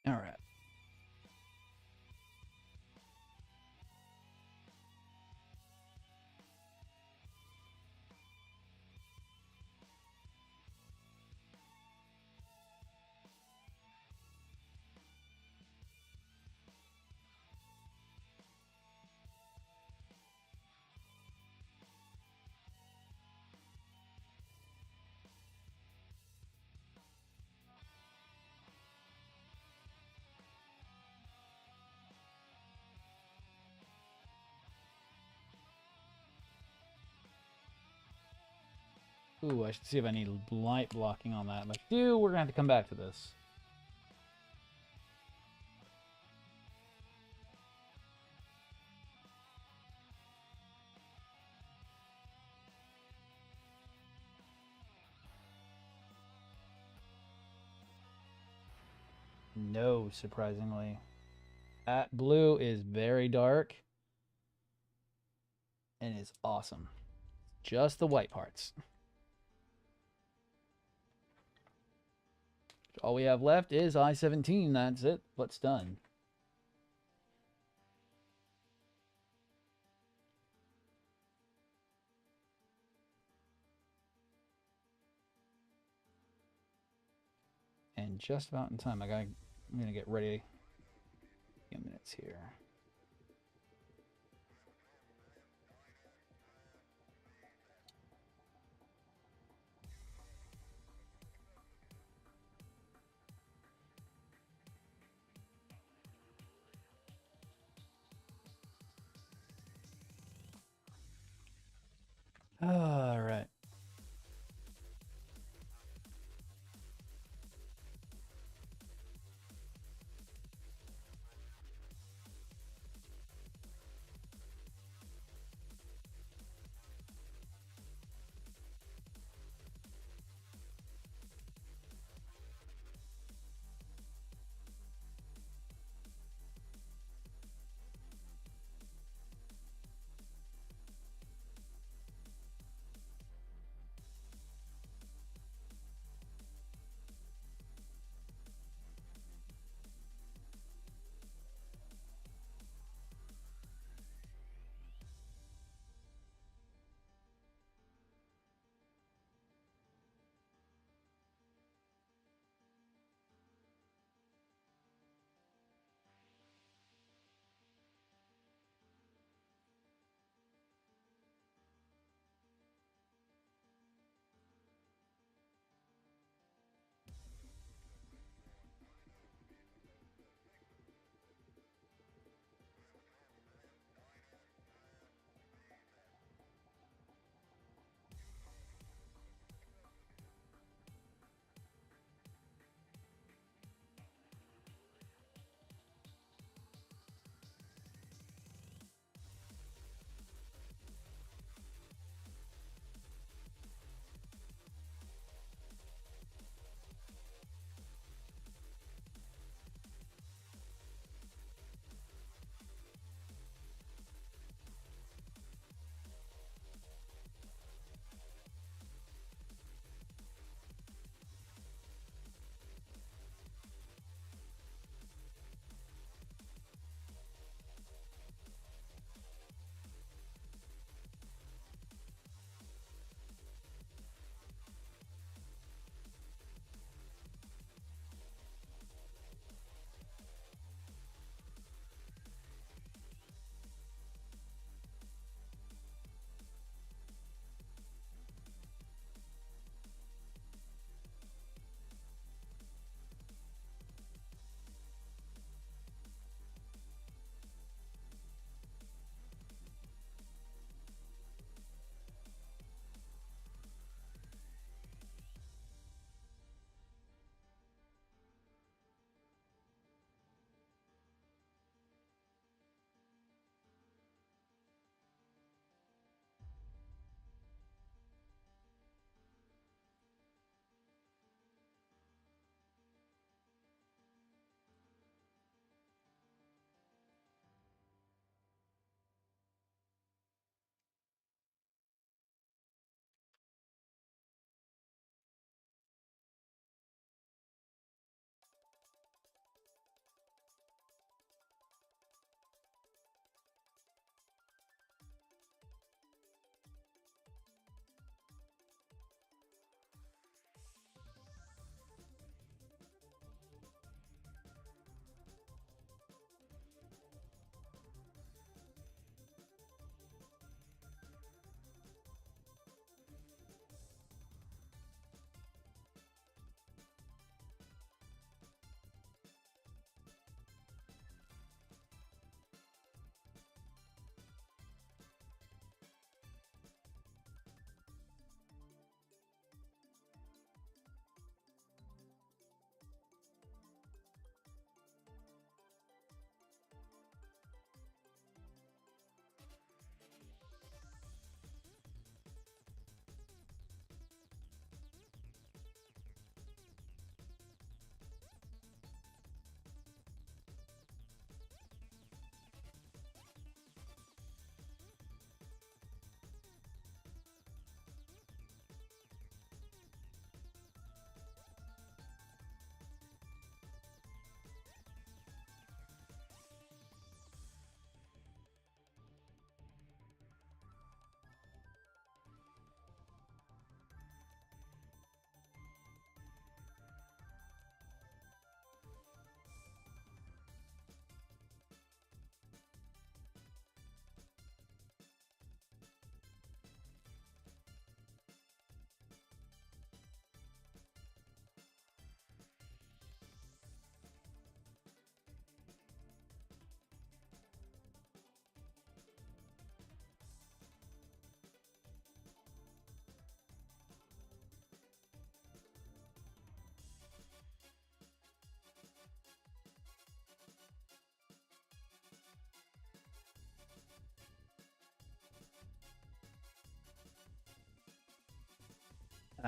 All right. Ooh, I should see if I need light blocking on that. If I do, we're going to have to come back to this. No, surprisingly. That blue is very dark and is awesome. Just the white parts. All we have left is I-17. That's it. What's done? And just about in time. I'm gonna get ready. A few minutes here. All right.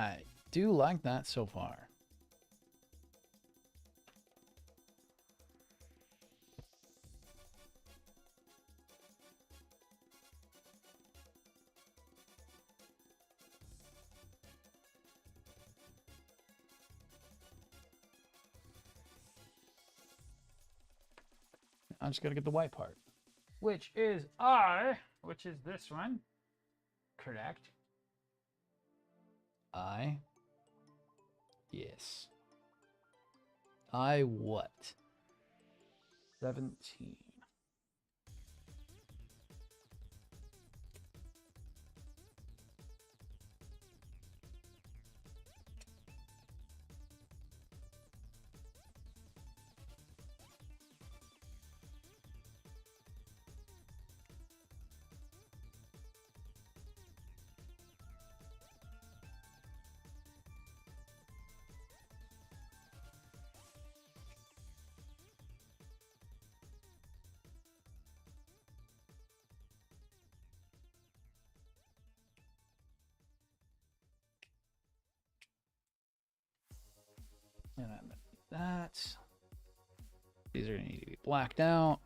I do like that so far. I'm just gonna get the white part, which is which is this one. Correct. Yes. What? 17. And I'm gonna do that. These are gonna need to be blacked out.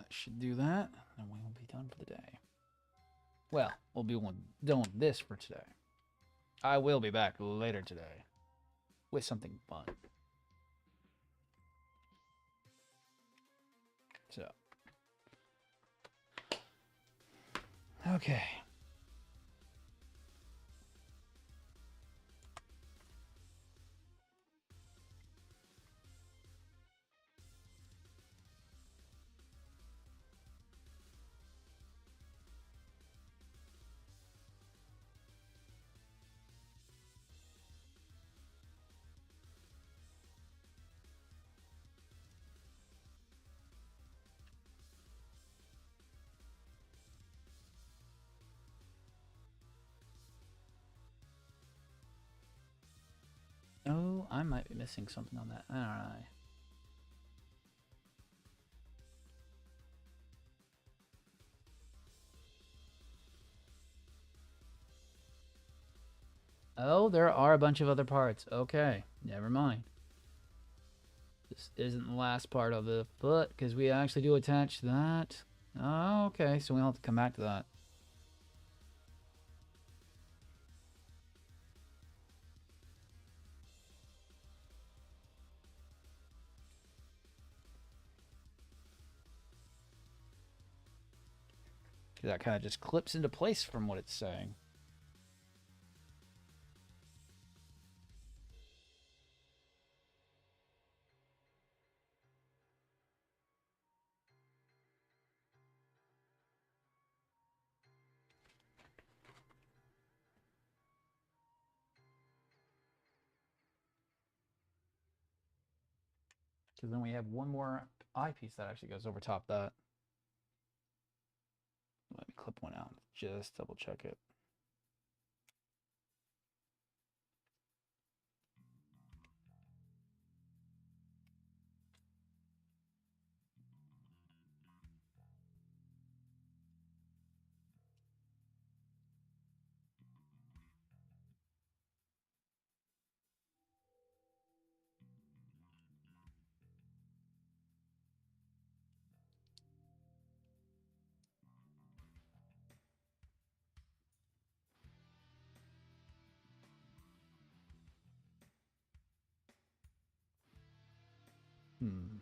That should do that, and we will be done for the day. Well, we'll be done with this for today. I will be back later today with something fun. So, okay. Oh, I might be missing something on that. Alright. Oh, there are a bunch of other parts. Okay, never mind. This isn't the last part of the foot, because we actually do attach that. Oh, okay, so we'll have to come back to that. That kind of just clips into place from what it's saying. Because then we have one more eyepiece that actually goes over top that. Let me clip one out. Just double check it. Hmm.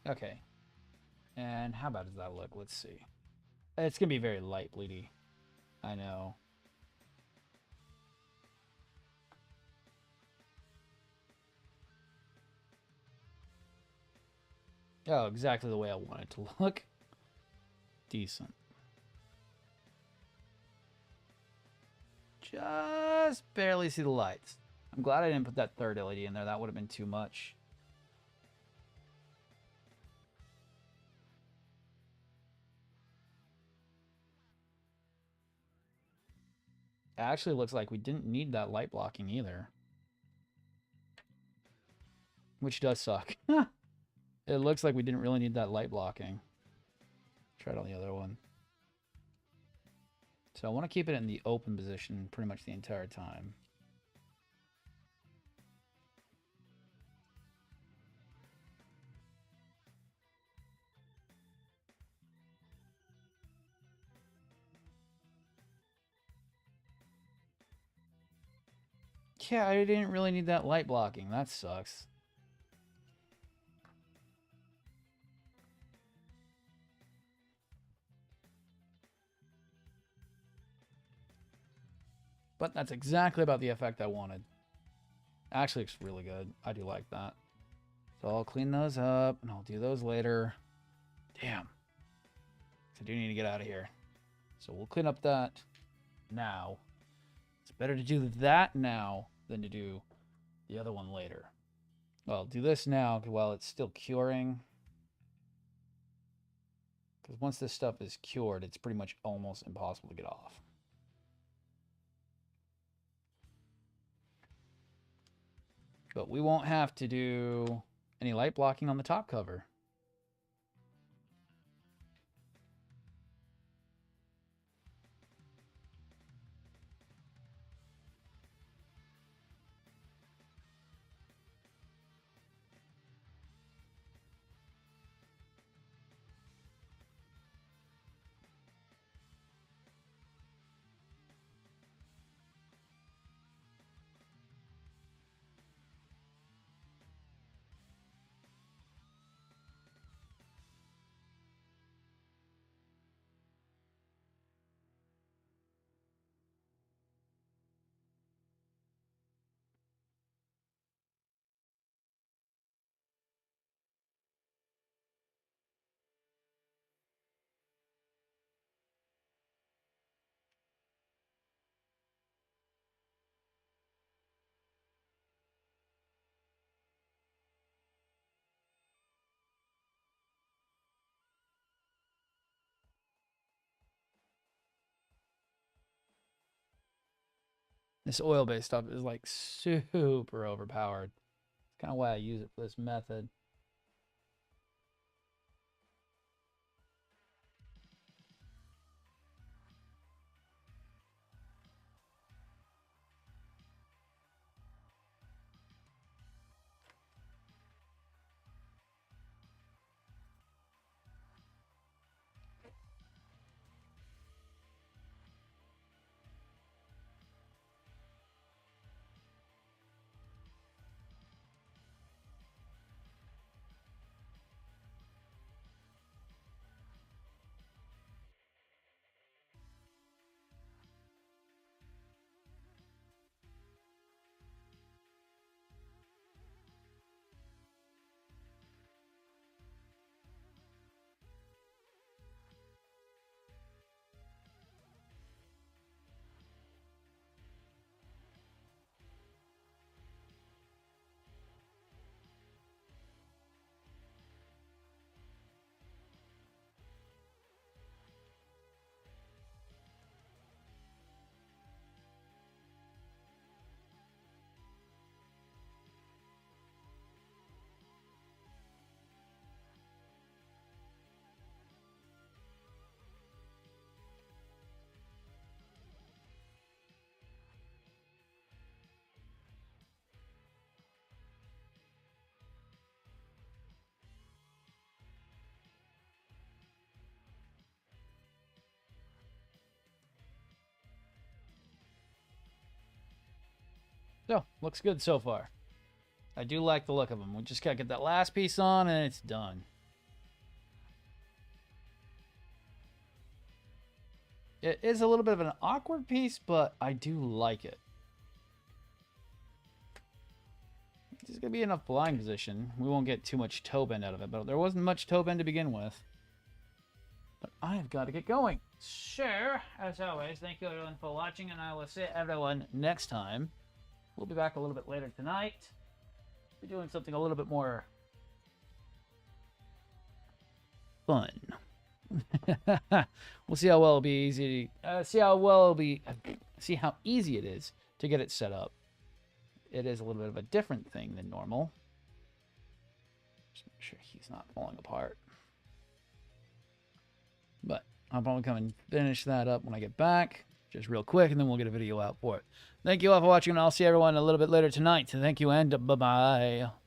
Okay. And how bad does that look? Let's see. It's going to be very light bleedy. I know. Oh, exactly the way I want it to look. Decent. Just barely see the lights. I'm glad I didn't put that third LED in there. That would have been too much. It actually looks like we didn't need that light blocking either. Which does suck. It looks like we didn't really need that light blocking. Try it on the other one. So I want to keep it in the open position pretty much the entire time. Yeah, I didn't really need that light blocking. That sucks. But that's exactly about the effect I wanted. Actually, looks really good. I do like that. So I'll clean those up, and I'll do those later. Damn. I do need to get out of here. So we'll clean up that now. It's better to do that now than to do the other one later. Well, I'll do this now while it's still curing. Because once this stuff is cured, it's pretty much almost impossible to get off. But we won't have to do any light blocking on the top cover. This oil-based stuff is like super overpowered. It's kind of why I use it for this method. So, looks good so far. I do like the look of them. We just gotta get that last piece on and it's done. It is a little bit of an awkward piece, but I do like it. It's gonna be enough flying position. We won't get too much toe bend out of it, but there wasn't much toe bend to begin with. But I've got to get going. So, as always, thank you everyone for watching, and I will see everyone next time. We'll be back a little bit later tonight. We're doing something a little bit more fun. We'll see how well it'll be easy. See how easy it is to get it set up. It is a little bit of a different thing than normal. Just make sure he's not falling apart. But I'll probably come and finish that up when I get back, just real quick, and then we'll get a video out for it. Thank you all for watching, and I'll see everyone a little bit later tonight. Thank you, and bye-bye.